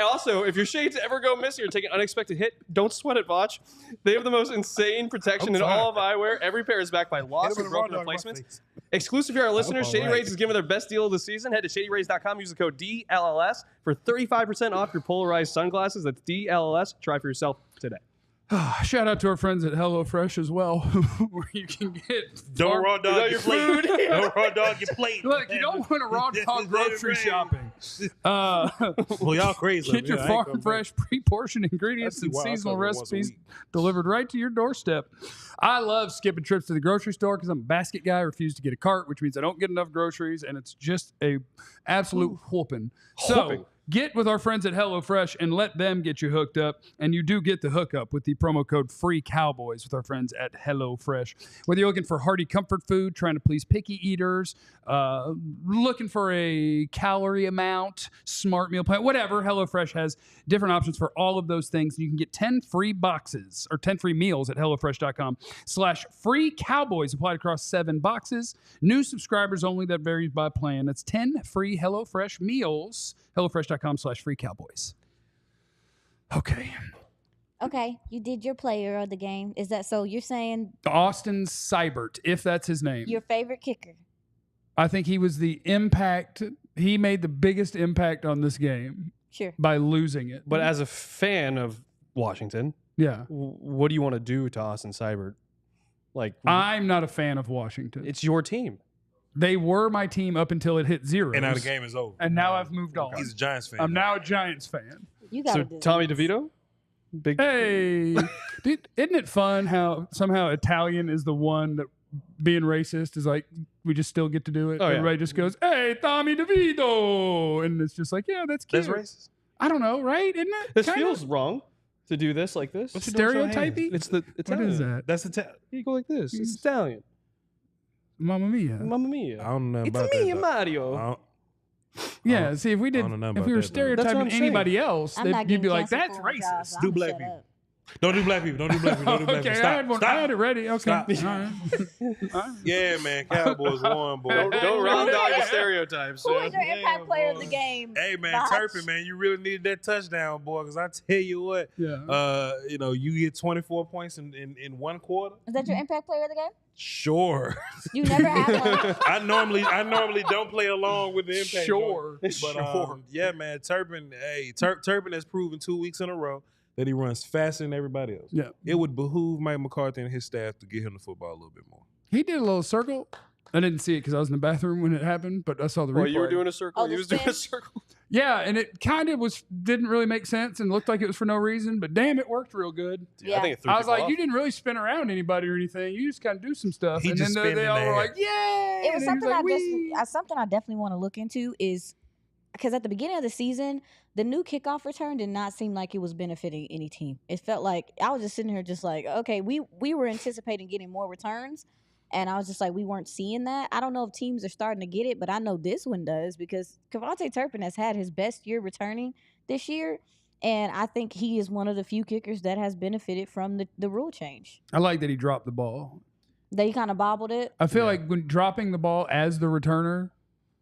Also, if your shades ever go missing or take an unexpected hit, don't sweat it, Vach. They have the most insane protection in all of eyewear. Every pair is backed by lost or broken replacements. Exclusive to our listeners, Shady Rays is giving their best deal of the season. Head to shadyrays.com. Use the code DLLS for 35% off your polarized sunglasses. That's DLLS. Try for yourself today. Shout out to our friends at HelloFresh as well, where you can get Don't raw dog your food. Don't raw dog your plate. Look, you don't want to raw dog grocery shopping. Well, y'all crazy. Get your farm fresh, pre-portioned ingredients and seasonal recipes delivered right to your doorstep. I love skipping trips to the grocery store because I'm a basket guy. I refuse to get a cart, which means I don't get enough groceries, and it's just a absolute whooping. So get with our friends at HelloFresh and let them get you hooked up. And you do get the hookup with the promo code FREECOWBOYS with our friends at HelloFresh. Whether you're looking for hearty comfort food, trying to please picky eaters, looking for a calorie amount, smart meal plan, whatever, HelloFresh has different options for all of those things. You can get 10 free boxes or 10 free meals at HelloFresh.com/FreeCowboys applied across 7 boxes. New subscribers only. That varies by plan. That's 10 free HelloFresh meals. HelloFresh.com/FreeCowboys. Okay, you did your player of the game. Is that so? You're saying Austin Seibert, if that's his name. your favorite kicker? I think he was the impact. He made the biggest impact on this game Sure. by losing it. But as a fan of Washington, yeah, what do you want to do to Austin Seibert? Like, I'm not a fan of Washington. it's your team. They were my team up until it hit 0. And now the game is over. And now I've moved on. He's a Giants fan. I'm now a Giants fan. You got So Tommy DeVito, big. Hey, dude, isn't it fun how somehow Italian is the one that being racist is like, we just still get to do it. Oh, yeah. Everybody just goes, hey, Tommy DeVito. And it's just like, yeah, that's cute. That's racist. I don't know, right? Isn't it? This Kinda feels wrong to do this like this. stereotypy. It's the What Italian. is that? That's the You go like this. It's Italian. Mamma mia. Mamma mia. I don't know It's about me, that. Mario. I don't- Yeah, see, if we did, I don't know if about we were that, though. That's what I'm stereotyping anybody else, I'm not you'd be getting like, canceled that's for my job, racist. so Do I'm black shut people. up. Don't do black people. Don't do black people. Don't do black Okay, people. Stop. I had one. Stop. I had it ready. Okay. Stop. All right. All right. Yeah, man. Cowboys won, boy. Don't round dog the stereotypes. Who is your Yeah, impact player of boy. the game? Hey, man, Bosh? Turpin, man, you really needed that touchdown, boy, because I tell you what, Yeah. you get 24 points in one quarter. Is that your impact player of the game? Sure. You never had one. I normally don't play along with the impact. Sure. But Sure. yeah, man, Turpin. Hey, Turpin has proven 2 weeks in a row that he runs faster than everybody else. Yeah. It would behoove Mike McCarthy and his staff to get him the football a little bit more. He did a little circle. I didn't see it because I was in the bathroom when it happened, but I saw the replay. Well, you were doing a circle. Oh, He the was doing a spin? circle. Yeah, and it kind of didn't really make sense and looked like it was for no reason, but damn, it worked real good. Yeah. I think it threw I was people like, off. you didn't really spin around anybody or anything. You just kind of do some stuff. He and just then spin they in all the were air. like, yay! It was And he something "Wee." something I definitely want to look into is because at the beginning of the season, the new kickoff return did not seem like it was benefiting any team. It felt like I was just sitting here just like, okay, we were anticipating getting more returns, and I was just like, we weren't seeing that. I don't know if teams are starting to get it, but I know this one does because KaVontae Turpin has had his best year returning this year, and I think he is one of the few kickers that has benefited from the rule change. I like that he dropped the ball. They kind of bobbled it. I feel like when dropping the ball as the returner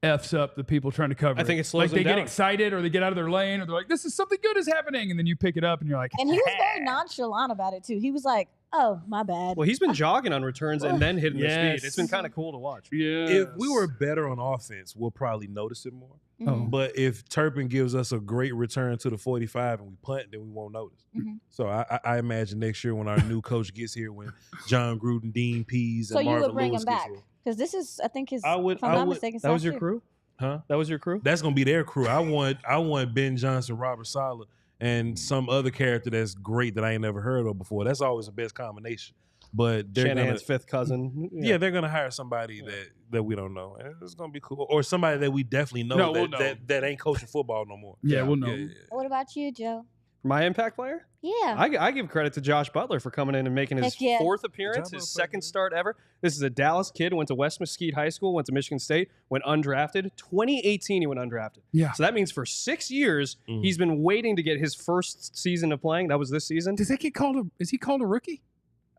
F's up the people trying to cover I think it slows like they them get down. excited or they get out of their lane or they're like, this is something good is happening. And then you pick it up and you're like, And he was very nonchalant about it too. He was like, "Oh, my bad." Well, he's been jogging on returns and then hitting the Yes. speed. It's been kind of cool to watch. yeah. If we were better on offense, we'll probably notice it more. Mhm. But if Turpin gives us a great return to the 45 and we punt, then we won't notice. Mhm. So I imagine next year when our new coach gets here, when John Gruden, Dean Pease, So and you Marvin would bring Lewis him gets back here. because this is, I think, his. I would- If I'm I not would- mistaken, That was last your year. crew? Huh? That was your crew? That's gonna be their crew. I want Ben Johnson, Robert Saleh, and some other character that's great that I ain't never heard of before. That's always the best combination. But they're Shanahan's gonna, fifth cousin. yeah, they're gonna hire somebody that we don't know, and it's gonna be cool, or somebody that we definitely know No, we'll know. that ain't coaching football no more. Yeah, we'll know. Yeah. What about you, Joe? My impact player? Yeah. I give credit to Josh Butler for coming in and making his Heck yeah. 4th appearance, his 2nd start ever. This is a Dallas kid, went to West Mesquite High School, went to Michigan State, went undrafted. 2018, he went undrafted. Yeah. So that means for 6 years, he's been waiting to get his first season of playing. That was this season. Does that get called is he called a rookie?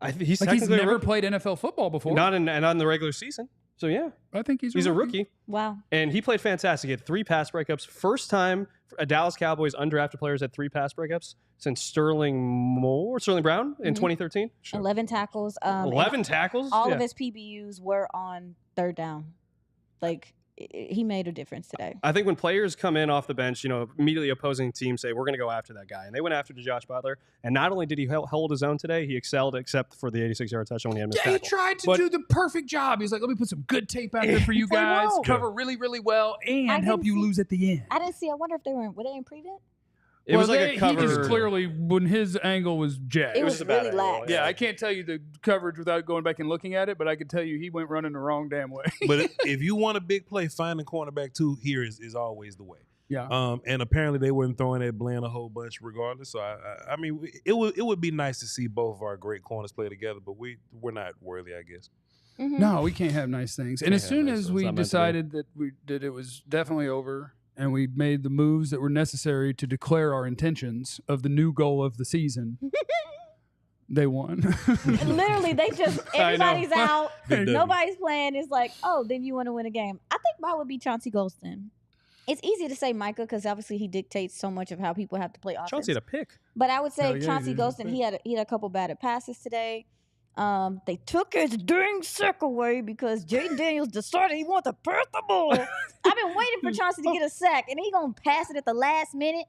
He's Like he's technically a never rookie. played NFL football before. Not in the regular season. So yeah, I think he's a rookie. Wow. And he played fantastic. He had 3 pass breakups. First time a Dallas Cowboys undrafted players had 3 pass breakups since Sterling Brown in 2013. 11 tackles. 11 tackles. All Yeah. of his PBUs were on 3rd down. Like, he made a difference today. I think when players come in off the bench, immediately opposing teams say, we're going to go after that guy. And they went after Josh Butler. And not only did he hold his own today, he excelled except for the 86-yard touchdown when he had missed Yeah, he tackle. tried to do the perfect job. He's like, let me put some good tape out there for you played guys, well. cover really, really well, and help you lose at the end. I didn't see. I wonder if were they in prevent? It was like a He cover. just clearly, when his angle was jacked. It was was a bad really angle, lax. Yeah, I can't tell you the coverage without going back and looking at it, but I can tell you he went running the wrong damn way. But if you want a big play, finding cornerback too here is always the way. Yeah. And apparently they weren't throwing that blend a whole bunch regardless. So I mean, it would be nice to see both of our great corners play together, but we're not worthy, I guess. Mm-hmm. No, we can't have nice things. And Can't as have soon nice as things. we Not meant to be. decided that it was definitely over, and we made the moves that were necessary to declare our intentions of the new goal of the season, they won. Literally, they just everybody's out. Good W. Nobody's playing. It's like, oh, then you want to win a game. I think mine would be Chauncey Golston. It's easy to say Micah because obviously he dictates so much of how people have to play offense. Chauncey had a pick. But I would say Hell yeah, Chauncey he did. Golston, he had a couple batted passes today. They took his dang sack away because Jaden Daniels decided he wanted to pass the ball. I've been waiting for Chauncey to get a sack, and he gonna pass it at the last minute.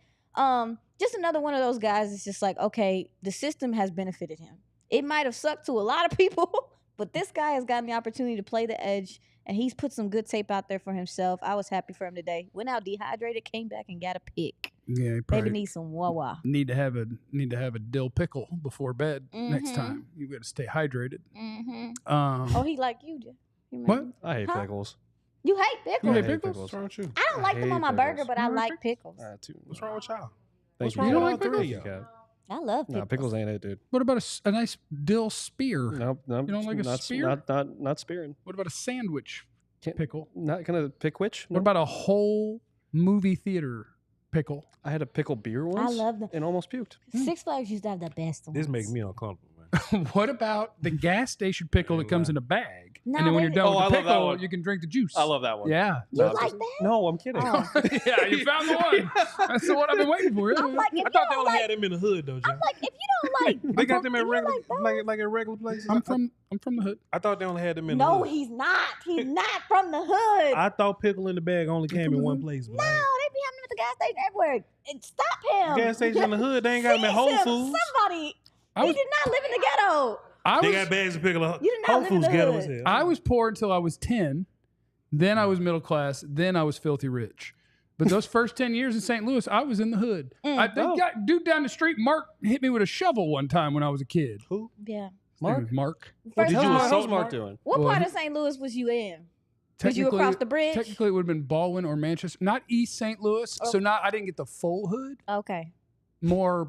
Just another one of those guys. It's just like, okay, the system has benefited him. It might have sucked to a lot of people, but this guy has gotten the opportunity to play the edge, and he's put some good tape out there for himself. I was happy for him today. Went out dehydrated, came back and got a pick. Yeah, he Maybe probably need some wawa. need to have a dill pickle before bed next Mhm. time. You got to stay hydrated. Mm-hmm. Um, Oh, he like you, Jeff. You What? remember? I hate Huh? pickles. You hate you pickles? hate hate pickles? pickles. What's wrong with you? I don't like them on my hate burger, pickles. but I like pickles. What's wrong with y'all? Thank What's you. wrong You with don't all like three pickles? of y'all? I love pickles. No, pickles ain't it, dude. What about a nice dill spear? Nope, nope. You don't like a not, spear? Not spearing. What about a sandwich Can't- pickle? Not gonna pick which. What about a whole movie theater pickle? I had a pickle beer once. love them. And almost puked. Six Flags used to have the best ones. This makes me uncomfortable, man. What about the gas station pickle that comes in a bag? Nah, and then when they- you're done Oh, with I the love that pickle, one. you can drink the juice. I love that one. Yeah. You No, like that? No, I'm kidding. Oh. Yeah, you found the one. That's the one I've been waiting for. I'm like, if I you thought they don't only like, had them in the hood though, John. I'm like, if you don't like, They got them if at you regular, like those- like at regular places. I'm from the hood. I thought they only had them in the No, hood. he's not. He's not from the hood. I thought pickle in the bag only came in one place. No, they be having them at the gas station everywhere. Stop him. Gas station in the hood, they ain't got them at Whole Seize him. Foods. Somebody. I He was- did not live in the ghetto. They got bags of pickle. You did not Whole live in Foods the ghetto hood. as hell. I was poor until I was 10. Then I was middle class. Then I was filthy rich. But those first 10 years in St. Louis, I was in the hood. Dude down the street, Mark, hit me with a shovel one time when I was a kid. Who? Yeah. His name was Mark. First did of you all, assault How's Mark Mark? doing? what Well, part he- of St. Louis was you in? Was you across the bridge? Technically, it would have been Baldwin or Manchester. Not East St. Louis. Oh. So I didn't get the full hood. Okay. More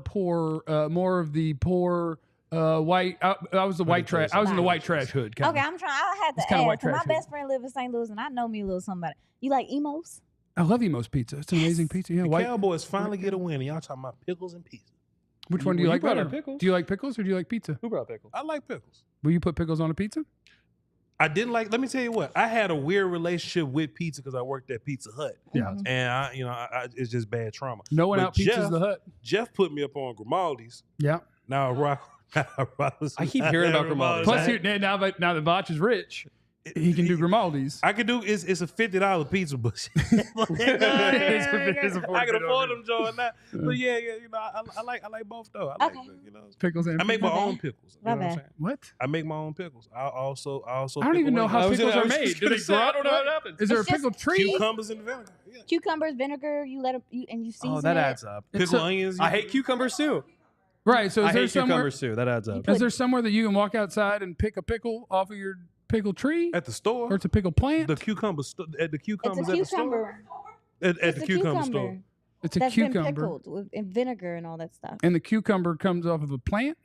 of the poor white. I was the white trash. I was in the white trash hood. Okay, I'm trying. I had to It's kinda white ask. 'Cause my trash best friend lives in St. Louis, and I know me a little something about it. You like emos? I love Emo's Pizza. It's an amazing pizza. Yeah, The white. Cowboys finally get a win, and y'all talking about pickles and pizza. Which one do Well, you you like brought better? up pickles. Do you like pickles or do you like pizza? Who brought pickles? I like pickles. Will you put pickles on a pizza? I didn't like. Let me tell you what. I had a weird relationship with pizza because I worked at Pizza Hut. Yeah. And it's just bad trauma. No one But out pizzas Jeff- the hut. Jeff put me up on Grimaldi's. Yeah. Now I keep hearing about Grimaldi's. Plus, now that Botch is rich, he can do Grimaldi's. I could do. It's a $50 pizza, but It's I can afford them, Joe. And that. Yeah. But yeah, I like both though. I like Okay. Pickles and I make my My own bad. pickles. My You know what I'm bad. saying? What? I make my own pickles. I also. I don't pickle even know onions. how I was pickles gonna- are I was made. just Do they gonna say, grow I up? don't know what happens. Is there It's a pickle just tree? Cucumbers and vinegar. Yeah. Cucumbers, vinegar. You let them, and you season Oh, that it. adds up. It's Pickle a- onions. I hate cucumbers too. Right. So I is there hate somewhere? cucumbers too. That adds up. Is there somewhere that you can walk outside and pick a pickle off of your pickle tree, at the store. or it's a pickle plant? The cucumber at the It's cucumbers a at the store. cucumber. At It's the a cucumber cucumber. store. It's a That's been cucumber. pickled with in vinegar and all that stuff. And the cucumber comes off of a plant?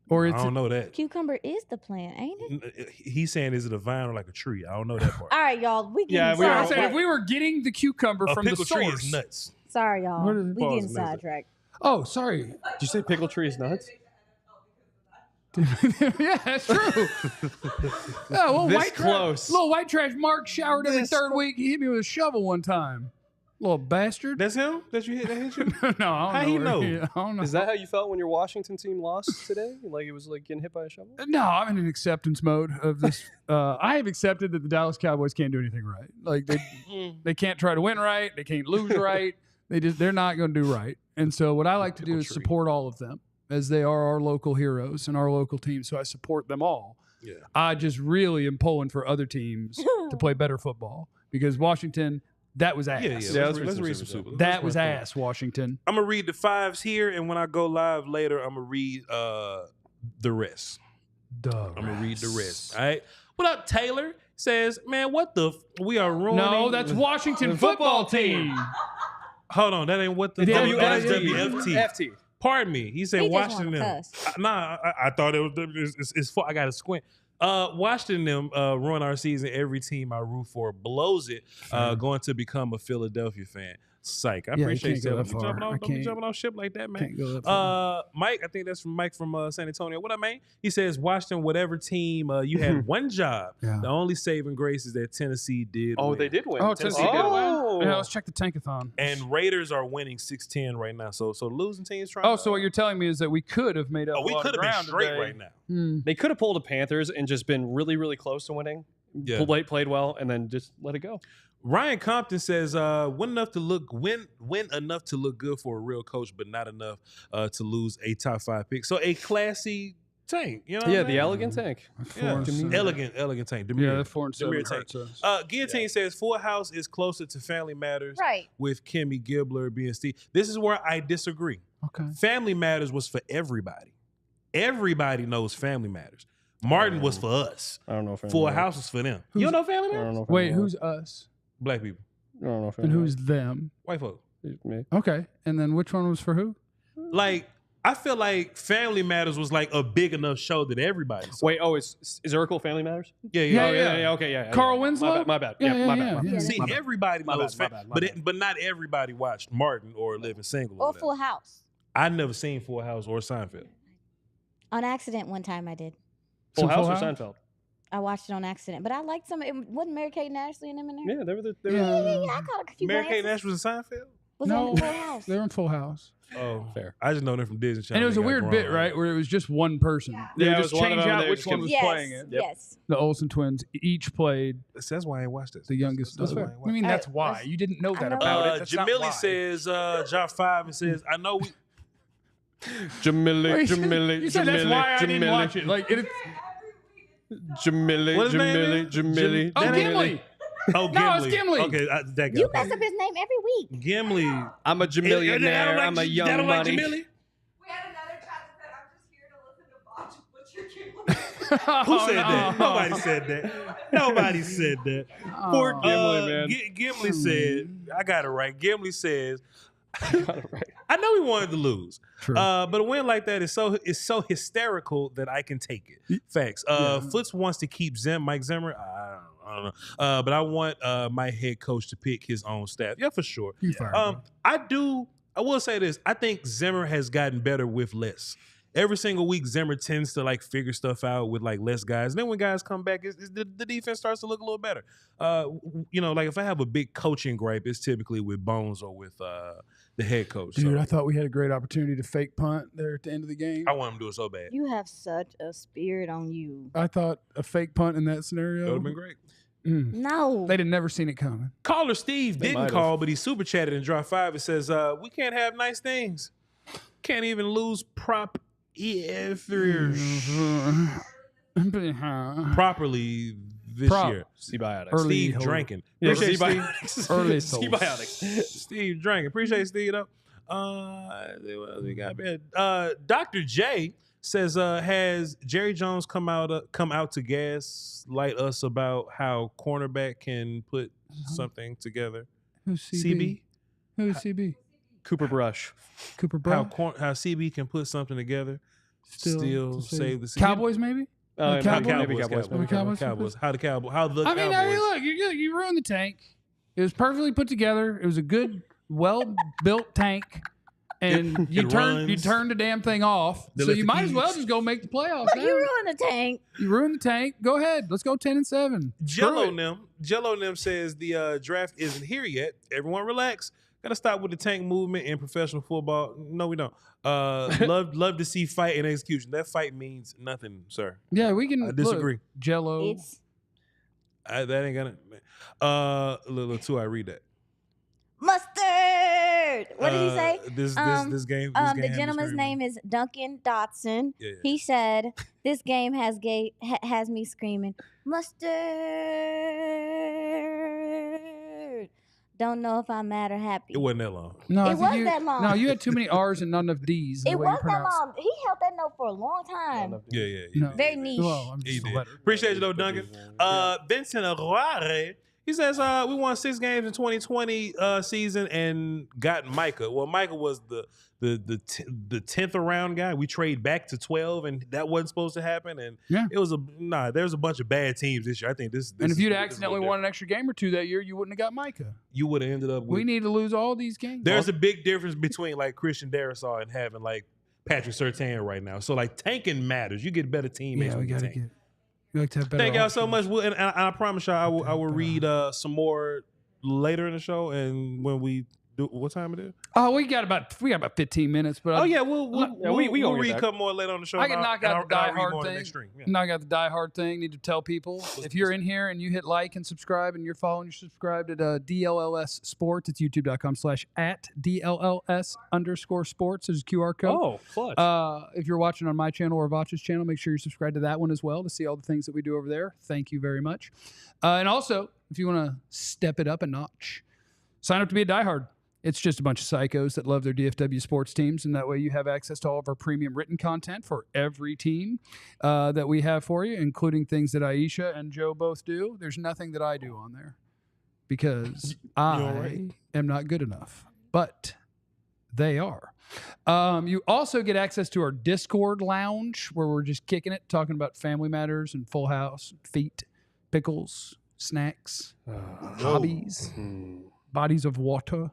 Or I it's don't know that. Cucumber is the plant, ain't it? He's saying, is it a vine or like a tree? I don't know that part. All right, y'all. We getting Yeah, we are- I said, if sidetracked. we were getting the cucumber A from the pickle tree source. is nuts. Sorry, y'all. What is it? We getting Pause, sidetracked. Oh, sorry. Did you say pickle tree is nuts? Yeah, that's true. Little This white close. Little white trash Mark showered every This third week. He hit me with a shovel one time. Little bastard. That's him? That you hit? That hit you? No, I don't How he know. know? I don't know. Is that how you felt when your Washington team lost today? Like it was like getting hit by a shovel? No, I'm in an acceptance mode of this. I have accepted that the Dallas Cowboys can't do anything right. Like they can't try to win right. They can't lose right. They're not going to do right. And so what I like to do is support all of them as they are our local heroes and our local teams. So I support them all. Yeah. I just really am pulling for other teams to play better football because Washington, that was ass. Let's read some super. That was ass, Washington. I'm going to read the fives here, and when I go live later, I'm going to read the rest. I'm going to read the rest. All right? What up, Taylor? Says, man, what the we are ruining. No, that's Washington football team. Hold on, that ain't what the that's WFT. FT. Pardon me. He said He just Washington. wanna Them. cuss. I thought it was. It's I got to squint. Washington them run our season. Every team I root for blows it. Going to become a Philadelphia fan. Psych. I appreciate you can't go that. that far. Don't be jumping on ship like that, man. Can't go that far. Mike, I think that's from Mike from San Antonio. What up, man? He says, Washington, whatever team you had one job. Yeah. The only saving grace is that Tennessee did. Oh, win. they did win. Oh, Tennessee did win. Oh. Yeah, let's check the tankathon. And Raiders are winning 6-10 right now. So the losing team is trying. Oh, so what you're telling me is that we could have made up. we could have been straight right now. They could have pulled the Panthers and just been really, really close to winning. Yeah. Played well, and then just let it go. Ryan Compton says, win enough to look good for a real coach, but not enough to lose a top 5 pick. So a classy tank, you know? Yeah, what the elegant tank. Yeah, elegant tank. Demir. Yeah, 4-7 tank. hurts. Guillotine says Full House is closer to Family Matters, Right. with Kimmy Gibbler being Steve. This is where I disagree. Okay. Family Matters was for everybody. Everybody knows Family Matters. Martin was for us. I don't know if Full House was for them. You don't know Family I Matters? don't know. If Wait, who's us? Black people, I don't know if And who's them? white folk. me? Okay. And then which one was for who? Like, I feel like Family Matters was like a big enough show that everybody saw. Wait, is Urkel Family Matters? Yeah. Okay, yeah. Carl Winslow? My bad. Yeah, My bad. yeah. See, everybody My knows, bad, my bad. but not everybody watched Martin or Living Single. Or whatever. Full House. I never seen Full House or Seinfeld. On accident one time I did. Full Some House Full or House? Seinfeld? I watched it on accident. But I liked some. It wasn't Mary-Kate and Ashley and them in there? Yeah, they were the. Yeah, I caught a few Mary-Kate glances. Nash was in Seinfeld? Was No, on the Full House. They're in Full House. Oh, Fair. I just know them from Disney Channel. And it was a They got weird grown bit, up. right? Where it was just one person. They Yeah, would it just was one change of them. out They which just one kept- was Yes, playing it. yes. The Olsen twins each played That's why I ain't watched this. the youngest. That's That's why I fair. ain't I mean, Hey, that's why. that's- You didn't know I that know. about it. That's not Jamili why. says, Job 5, and says, I know we. Jamili. You said that's why I didn't watch it. Like it. Jamili. What his name is? Jamili. Oh, That ain't- Gimli. Oh, Gimli. No, it's Gimli. Okay, that guy. You mess up his name every week. Gimli. I'm a Jamillionaire. I'm a young Like money. Jamili? We had another chat that said, I'm just here to listen to Botch Butcher Gimli. Who said that? Nobody said that. Nobody said that. Poor Gimli, man. Gimli said, I got it right. Gimli says, Right. I know we wanted to lose. True. But a win like that is so hysterical that I can take it. Facts. Foots wants to keep Mike Zimmer. I don't know. But I want my head coach to pick his own staff. Yeah, for sure. You fired him. I will say this. I think Zimmer has gotten better with less. Every single week, Zimmer tends to like figure stuff out with like less guys. And then when guys come back, the defense starts to look a little better. Like if I have a big coaching gripe, it's typically with Bones or with the head coach. Dude, So I thought we had a great opportunity to fake punt there at the end of the game. I want him to do it so bad. You have such a spirit on you. I thought a fake punt in that That scenario. would have been great. No. They'd have never seen it coming. Caller Steve They didn't might call, but he super chatted and dropped 5. It says, we can't have nice things. Can't even lose properly this Prop. year. Sebiotics. Early Steve hold. drinking. Yeah, Appreciate Steve. Sebiotics. Early Sebiotics. Steve drinking. Appreciate Steve though. What else we got? Dr. J says, has Jerry Jones come out to gaslight us about how cornerback can put something together? Who's CB? Who is CB? Cooper Brush. Cooper Brown. How CB can put something together, still save the season. Cowboys, maybe? Maybe Cowboys? Cowboys. How the Cowboys? How the I mean, Cowboys? look, you ruined the tank. It was perfectly put together. It was a good, well-built tank. And you turned the damn thing off. So you might as well just go make the playoffs. But you ruined the tank. You ruined the tank. Go ahead. Let's go 10-7. Jello Nem says the draft isn't here yet. Everyone relax. Gotta stop with the tank movement in professional football. No, we don't. Love to see fight and execution. That fight means nothing, sir. Yeah, we can. I disagree. Look, Jello. That ain't gonna. Look, too. I read that. Mustard. What did he say? This game. The gentleman's name is Duncan Dotson. Yeah. He said, "This game has me screaming mustard. Don't know if I'm mad or happy." It wasn't that long. No, it wasn't that long. No, you had too many R's and not enough D's. It wasn't that long. He held that note for a long time. Yeah. No. Very niche. Well, I'm just Appreciate you though, Duncan. Vincent Aguare. He says we won 6 games in 2020 season and got Micah. Well, Micah was the 10th round guy. We trade back to 12, and that wasn't supposed to happen. And it was there's a bunch of bad teams this year. I think this. And if you'd accidentally won an extra game or two that year, you wouldn't have got Micah. You would have ended up. We need to lose all these games. There's a big difference between like Christian Darrisaw and having like Patrick Surtain right now. So like tanking matters. You get better teammates. Yeah, we gotta get. We like to have better. Thank y'all so much. And I promise y'all, I will read some more later in the show. And when we do, what time it is? Oh, we got about 15 minutes. But we'll read a couple more later on the show. I can knock out the Die Hard thing. Knock out the Die Hard thing. Need to tell people if you're in here and you hit like and subscribe and you're following, you're subscribed at DLLS Sports. It's youtube.com/@DLLS_sports. There's a QR code. Oh, clutch. If you're watching on my channel or Vach's channel, make sure you're subscribed to that one as well to see all the things that we do over there. Thank you very much. And also, if you want to step it up a notch, sign up to be a diehard. It's just a bunch of psychos that love their DFW sports teams, and that way you have access to all of our premium written content for every team that we have for you, including things that Aisha and Joe both do. There's nothing that I do on there because I am not good enough, but they are. You also get access to our Discord lounge where we're just kicking it, talking about family matters and Full House, feet, pickles, snacks, hobbies, bodies of water.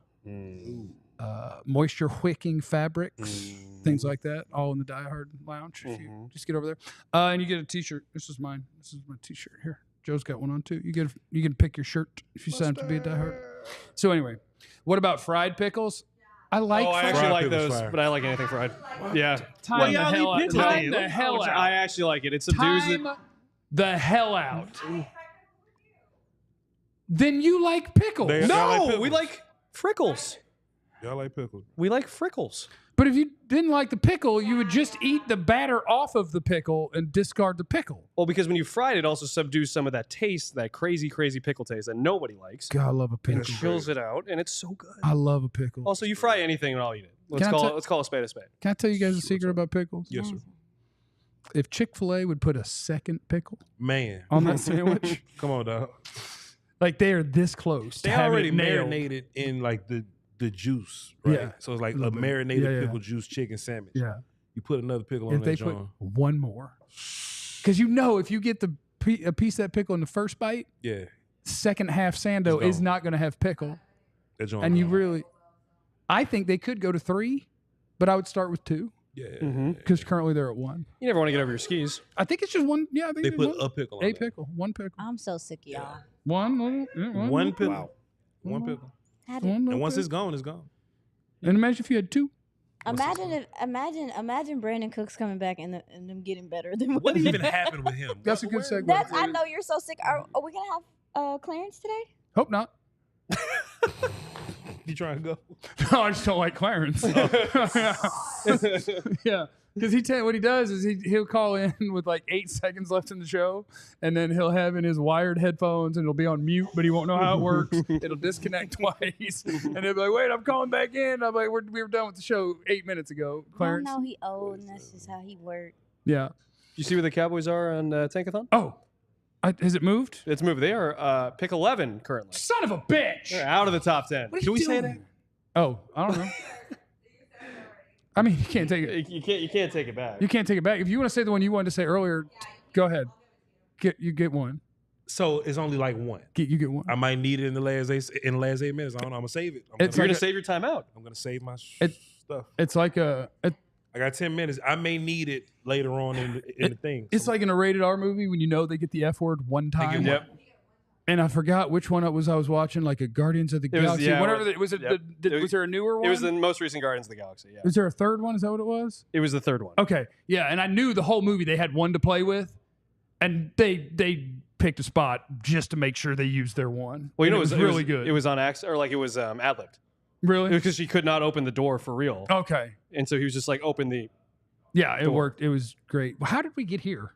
Moisture wicking fabrics, things like that, all in the Die Hard lounge. If you just get over there, and you get a T-shirt. This is mine. This is my T-shirt here. Joe's got one on too. You can pick your shirt if you sign up to be a Die Hard. So anyway, what about fried pickles? I like. I actually like those, fried. but I like anything fried. Yeah, time the hell out. I actually like it. It subdues it. The hell out. Then you like pickles? We like Frickles. Y'all like pickles? We like Frickles. But if you didn't like the pickle, you would just eat the batter off of the pickle and discard the pickle. Well, because when you fry it, it also subdues some of that taste, that crazy, crazy pickle taste that nobody likes. God, I love a pickle. It chills it out, and it's so good. I love a pickle. Also, you fry anything and I'll eat it. Let's call a spade a spade. Can I tell you guys a secret about pickles? Yes, sir. If Chick-fil-A would put a second pickle on that sandwich, come on, dog. Like they are this close. They already marinated in like the juice, right? Yeah. So it's like a marinated pickle juice chicken sandwich. Yeah. You put another pickle on that joint. One more. Because if you get a piece of that pickle in the first bite, second half sando is not going to have pickle. And I think they could go to 3, but I would start with 2. Yeah. Because currently they're at 1. You never want to get over your skis. I think it's just 1. Yeah, I think they put a pickle on it. One pickle. I'm so sick of y'all. One pickle. Wow. One pickle. And once it's gone, it's gone. And imagine if you had 2. Imagine Brandon Cooks coming back and them getting better than what even happened with him? That's a good segue. I know you're so sick. Are we gonna have Clarence today? Hope not. You trying to go? No, I just don't like Clarence. Yeah. Because what he does is he'll call in with like 8 seconds left in the show, and then he'll have in his wired headphones, and it'll be on mute, but he won't know how it works. It'll disconnect twice, and he'll be like, "Wait, I'm calling back in." I'm like, "We were done with the show 8 minutes ago." Clarence. I know he old, and that's just how he worked. Yeah. You see where the Cowboys are on Tankathon? Oh, has it moved? It's moved. They are pick 11 currently. Son of a bitch! They're out of the top 10. Can we say that? Oh, I don't know. I mean, you can't take it. You can't take it back. You can't take it back. If you want to say the one you wanted to say earlier, go ahead. You get one. So it's only like one. You get one. I might need it in the last 8 minutes. I don't know. I'm gonna save it. It's You're like gonna save your time out. I'm gonna save my stuff. It's like I got 10 minutes. I may need it later on in the thing. It's like in a rated R movie when you know they get the F word one time. Yep. And I forgot which one I was watching, like a Guardians of the Galaxy. Whatever. Was there a newer one? It was the most recent Guardians of the Galaxy. Yeah. Was there a third one? Is that what it was? It was the third one. Okay. Yeah, and I knew the whole movie they had one to play with, and they picked a spot just to make sure they used their one. Well, it was really good. It was on accident, or like it was ad-libbed. Really? Because she could not open the door for real. Okay. And so he was just like, open the Yeah, it door. worked. It was great. Well, how did we get here?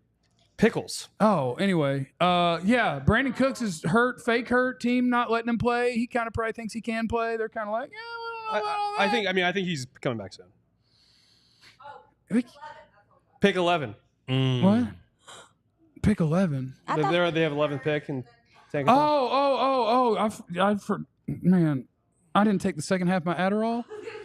Pickles. Oh, anyway. Yeah, Brandon Cooks is fake hurt, team not letting him play. He kind of probably thinks he can play. They're kind of like, yeah, well, I think he's coming back soon. we- Pick 11. What? Pick 11. I thought, They have 11th pick and take Man, I didn't take the second half of my Adderall.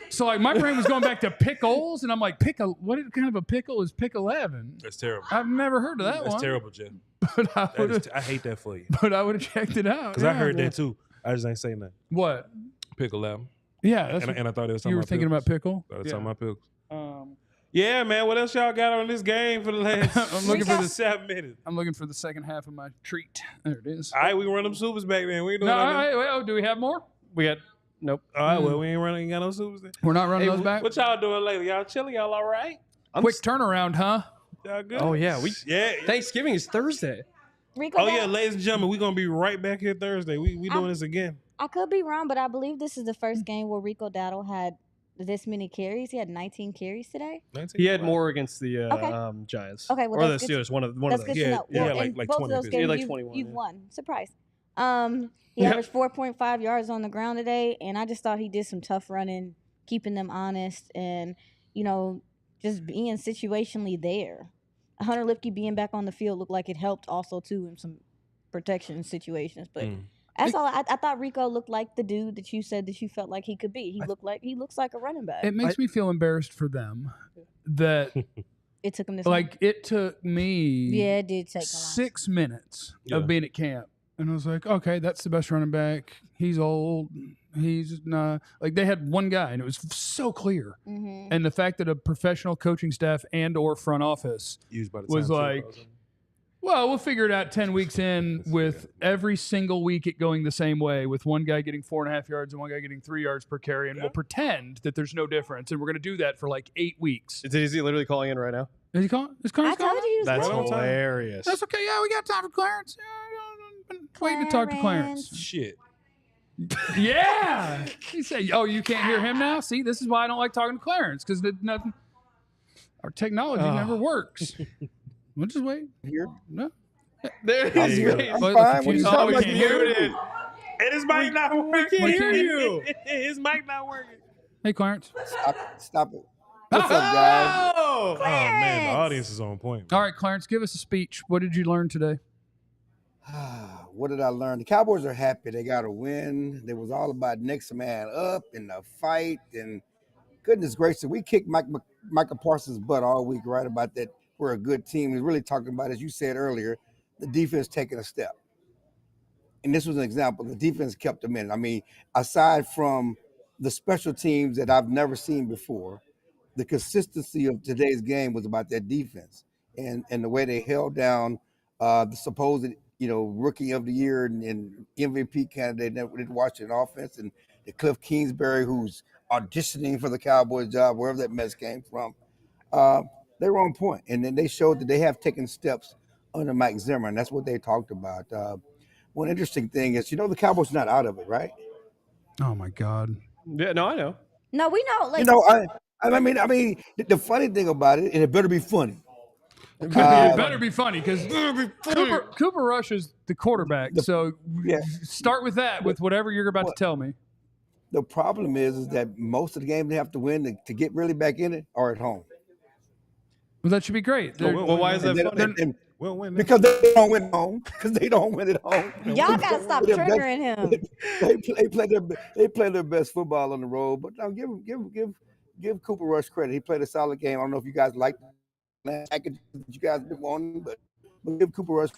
So like my brain was going back to pickles, and I'm like, what kind of a pickle is pick 11? That's terrible. I've never heard of that one. That's terrible, Jeff. But I hate that for you. But I would have checked it out. Because I heard that too. I just ain't saying that. What? Pick 11. Yeah, that's And I thought it was you were thinking about pickle. I was talking about pickles. Um, Yeah, man. What else y'all got on this game for the last I'm looking for the 7 minutes? I'm looking for the second half of my treat. There it is. All right, we run them supers back then. We ain't doing No, nothing. wait, do we have more? We got nope. All right, well, we ain't got no supers then. We're not running those back. What y'all doing lately? Y'all chilling? Y'all all right? Quick turnaround, huh? Y'all good? Oh yeah, Yeah. Thanksgiving is Thursday. Rico, Oh, yeah, ladies and gentlemen, we're going to be right back here Thursday. We doing this again. I could be wrong, but I believe this is the first game where Rico Dowdle had this many carries. He had 19 carries today. 19? He had more against the Okay. Giants. Okay, well, or the that's good. Steelers. One of That's those. good Yeah, to know. yeah, Well, like in both 20 of those pieces. games, Yeah, like you've 21, you've yeah. won. Surprise. He Yeah. averaged 4.5 yards on the ground today, and I just thought he did some tough running, keeping them honest, and just being situationally there. Hunter Lipke being back on the field looked like it helped also too in some protection situations, but. That's all. I thought Rico looked like the dude that you said that you felt like he could be. He looks like a running back. It makes me feel embarrassed for them that It took him this long. like it took me Yeah, it did take a long 6 minutes Yeah. of being at camp. And I was like, okay, that's the best running back. He's old. He's not like they had one guy and it was so clear. Mhm. And the fact that a professional coaching staff and or front office Used by the was time like, well, we'll figure it out 10 weeks in with every single week it going the same way, with one guy getting 4.5 yards and one guy getting 3 yards per carry. And we'll pretend that there's no difference. And we're going to do that for like 8 weeks. Is he literally calling in right now? Is he calling? Is I Clarence told calling? you he was That's going. hilarious. That's okay. Yeah, we got time for Clarence. Yeah, been waiting to talk to Clarence. Shit. Yeah. He said, oh, you can't hear him now? See, this is why I don't like talking to Clarence, because nothing. Our technology never works. We'll just wait. Here. No. There I'm he's here. great. I'm But fine. What if you you- sound we like can't you hear muted. And his mic not working. can't hear you. His mic not working. Hey, Clarence. Stop it. What's up, guys? Oh, man, the audience is on point. All right, Clarence, give us a speech. What did you learn today? What did I learn? The Cowboys are happy. They got a win. It was all about next man up and the fight. And goodness gracious, we kicked Micah Parsons' butt all week, right? About that we're a good team. He's really talking about, as you said earlier, the defense taking a step. And this was an example. The defense kept them in. I mean, aside from the special teams that I've never seen before, the consistency of today's game was about that defense and the way they held down the supposed, rookie of the year and MVP candidate that didn't watch an offense, and the Cliff Kingsbury, who's auditioning for the Cowboys job, wherever that mess came from. They were on point, and then they showed that they have taken steps under Mike Zimmer, and that's what they talked about. One interesting thing is, the Cowboys not out of it, right? Oh, my God. Yeah, no, I know. No, we know. Like, I mean, the funny thing about it, and it better be funny. It better be funny because Cooper Rush is the quarterback. So start with that, with whatever you're about to tell me. The problem is that most of the games they have to win to get really back in it are at home. Well, that should be great. Well, why is that funny? We'll win. Because they don't win at home. Because they don't win at home. Y'all gotta stop triggering him. They play their best football on the road. But now give Cooper Rush credit. He played a solid game. I don't know if you guys like that package that you guys been wanting, but give Cooper Rush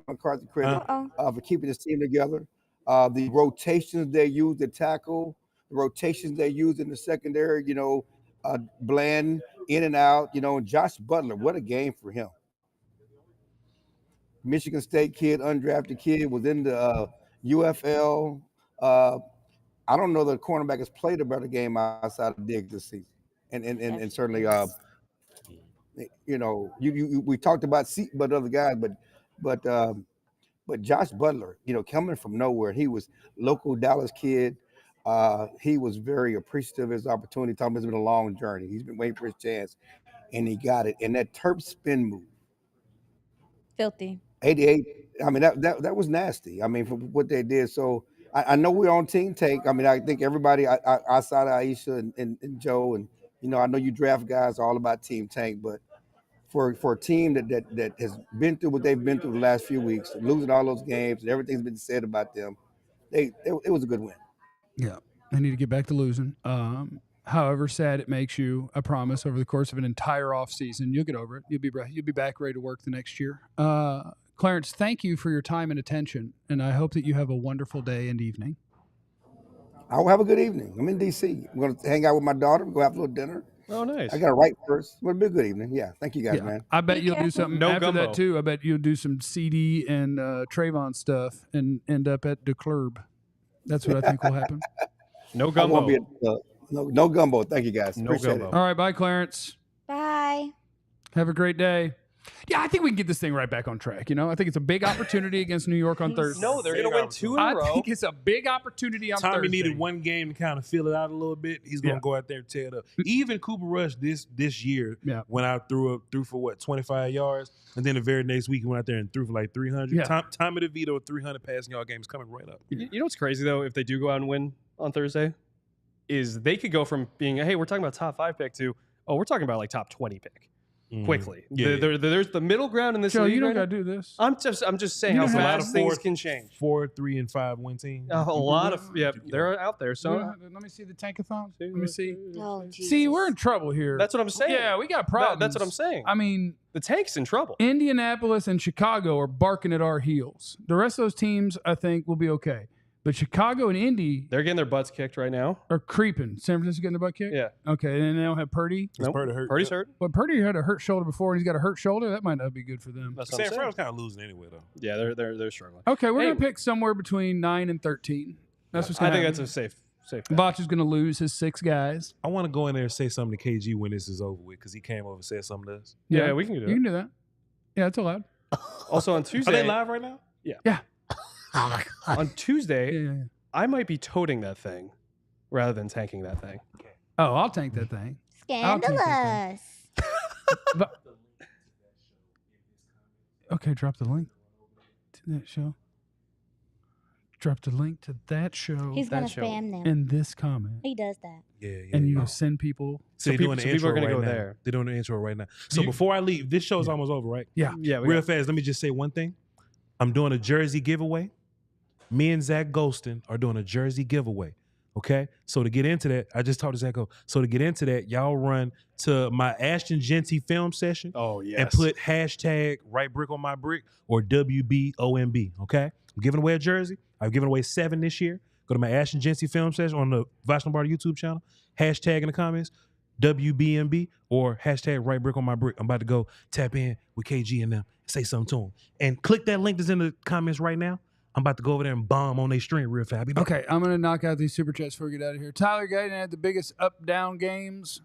McCarthy credit for keeping his team together. The rotations they use to tackle, the rotations they use in the secondary, Bland in and out, and Josh Butler, what a game for him. Michigan State kid, undrafted kid, was in the UFL. I don't know that the cornerback has played a better game outside of Diggs this season. And certainly, we talked about but other guys, but Josh Butler, coming from nowhere, he was local Dallas kid. He was very appreciative of his opportunity. Talking about it's been a long journey. He's been waiting for his chance, and he got it. And that Turp spin move, filthy. 88. I mean, that was nasty. I mean, for what they did. So I know we're on Team Tank. I mean, I think everybody outside of Aisha and Joe, and I know you draft guys are all about Team Tank, but for a team that has been through what they've been through the last few weeks, losing all those games, and everything's been said about them, it was a good win. Yeah, they need to get back to losing. However sad it makes you, I promise, over the course of an entire off season, you'll get over it. You'll be back ready to work the next year. Clarence, thank you for your time and attention, and I hope that you have a wonderful day and evening. I'll have a good evening. I'm in D.C. I'm going to hang out with my daughter. We're going to have a little dinner. Oh, nice. I got to write first. It'll be a good evening. Yeah. Thank you guys, man. I bet you'll do something after that, too. I bet you'll do some CD and Trayvon stuff and end up at the club. That's what I think will happen. No gumbo. I won't be at, no gumbo. Thank you, guys. No Appreciate gumbo. it. All right. Bye, Clarence. Bye. Have a great day. Yeah, I think we can get this thing right back on track. I think it's a big opportunity against New York on Thursday. No, they're going to win 2 in a row. I think it's a big opportunity on Tommy Thursday. needed one game to kind of fill it out a little bit. He's going to go out there and tear it up. Even Cooper Rush this year went out through for 25 yards, and then the very next week he went out there and threw for like 300. Yeah. Tommy DeVito 300 passing yard game is coming right up. You know what's crazy though? If they do go out and win on Thursday, is they could go from being hey, we're talking about top 5 pick to we're talking about like top 20 pick. Quickly. There's the middle ground in this league. You don't right got to do this. I'm just saying how fast things can change. 4, 3, and 5 win team. A lot of they're out there. So let me see the tankathon. Let me see. Oh, Jesus. See, we're in trouble here. that's what I'm saying. Yeah, we got problems. That's what I'm saying. I mean, the tank's in trouble. Indianapolis and Chicago are barking at our heels. The rest of those teams, I think, will be okay. But Chicago and Indy They're getting their butts kicked right now. are creeping. San Francisco getting their butt kicked? Yeah. Okay, and they don't have Purdy. Nope. Purdy hurt. Purdy's hurt. But Purdy had a hurt shoulder before, and he's got a hurt shoulder. That might not be good for them. That's what San I'm saying. Francisco's kind of losing anyway, though. Yeah, they're struggling. Okay, we're Hey. going to pick somewhere between 9 and 13. That's what's I going to think happen. that's a safe bet. Botch is going to lose his 6 guys. I want to go in there and say something to KG when this is over with because he came over and said something to us. Yeah, we can do You that. can do that. Yeah, it's allowed. Also on Are Tuesday. they live right now? Yeah. On Tuesday, Yeah. I might be toting that thing rather than tanking that thing. Oh, I'll tank that thing. I'll take that Scandalous. Okay, drop the link to that show. Drop the link to that show. He's going that to show. spam them. in this comment. He does that. Yeah. And you send people. So they're doing the people intro are gonna right go now. there. They're doing the intro right now. So before I leave, this show's almost over, right? Yeah. Yeah, Real fast, let me just say one thing. I'm doing a jersey giveaway. Me and Zach Golston are doing a jersey giveaway. Okay? So to get into that, I just talked to Zach. So to get into that, y'all run to my Ashton Genty film session. Oh, yes. And put hashtag right brick on my brick or WBOMB. Okay? I'm giving away a jersey. I've given away 7 this year. Go to my Ashton Genty film session on the Vash Lombardi YouTube channel. Hashtag in the comments. WBMB or hashtag right brick on my brick. I'm about to go tap in with KG and them and say something to them. And click that link that's in the comments right now. I'm about to go over there and bomb on their stream real fast. Okay, I'm going to knock out these super chats before we get out of here. Tyler Gayton had the biggest up-down games.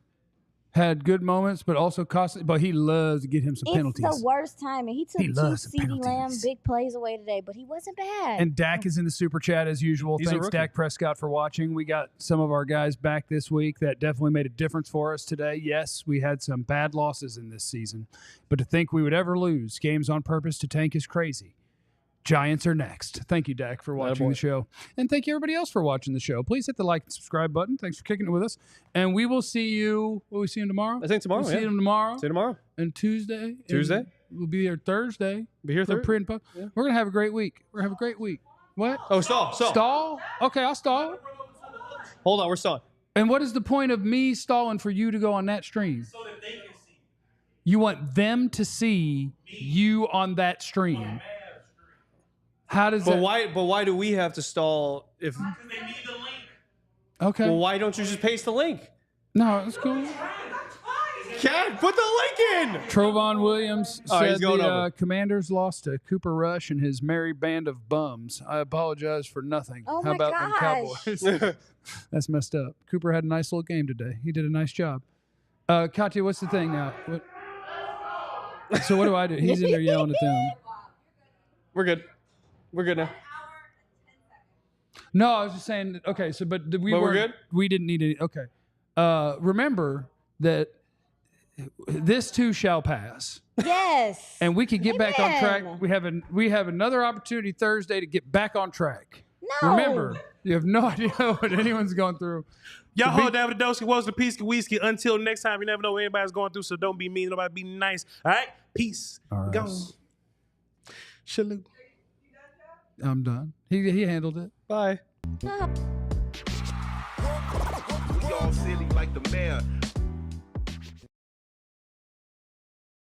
Had good moments, but also costly. But he loves to get him some penalties. It's the worst timing. He took He 2 loves some CeeDee Lamb penalties. big plays away today, but he wasn't bad. And Dak is in the super chat as usual. He's a Thanks, rookie. Dak Prescott, for watching. We got some of our guys back this week that definitely made a difference for us today. Yes, we had some bad losses in this season, but to think we would ever lose games on purpose to tank is crazy. Giants are next. Thank you, Dak, for watching the show. And thank you, everybody else, for watching the show. Please hit the like and subscribe button. Thanks for kicking it with us. And we will see you. Will we see you tomorrow? I think tomorrow, We'll yeah. see you tomorrow. See you tomorrow. And Tuesday. Tuesday? We'll be here Thursday. Be here for Thursday. pre and post. Yeah. We're gonna have a great week. We're gonna have a great week. What? Oh, stall. Stall? Okay, I'll stall. Hold on, we're stalling. And what is the point of me stalling for you to go on that stream? So that they can see. You want them to see you on that stream. How does But that? why do we have to stall if? Because they need the link. Okay. Well, why don't you just paste the link? No, it's cool. Cat, put the link in. Trovon Williams Oh, he's said going the over. Commanders lost to Cooper Rush and his merry band of bums. I apologize for nothing. Oh How my about them gosh. Cowboys? That's messed up. Cooper had a nice little game today. He did a nice job. Katya, what's the thing now? So what do I do? He's in there yelling at them. We're good. We're good now. No, I was just saying. Okay, so but we But we're weren't- good? We didn't need any. Okay. Remember that this too shall pass, Yes. and we could get back on track. Amen. We have another opportunity Thursday to get back on track. No. Remember, you have no idea what anyone's going through. Y'all hold down with the Dosey Woes, the Peace Whiskey. Until next time, you never know what anybody's going through, so don't be mean. Nobody be nice. All right? Peace. All right. Go. Salute. I'm done. He handled it. Bye. We all silly like the mayor.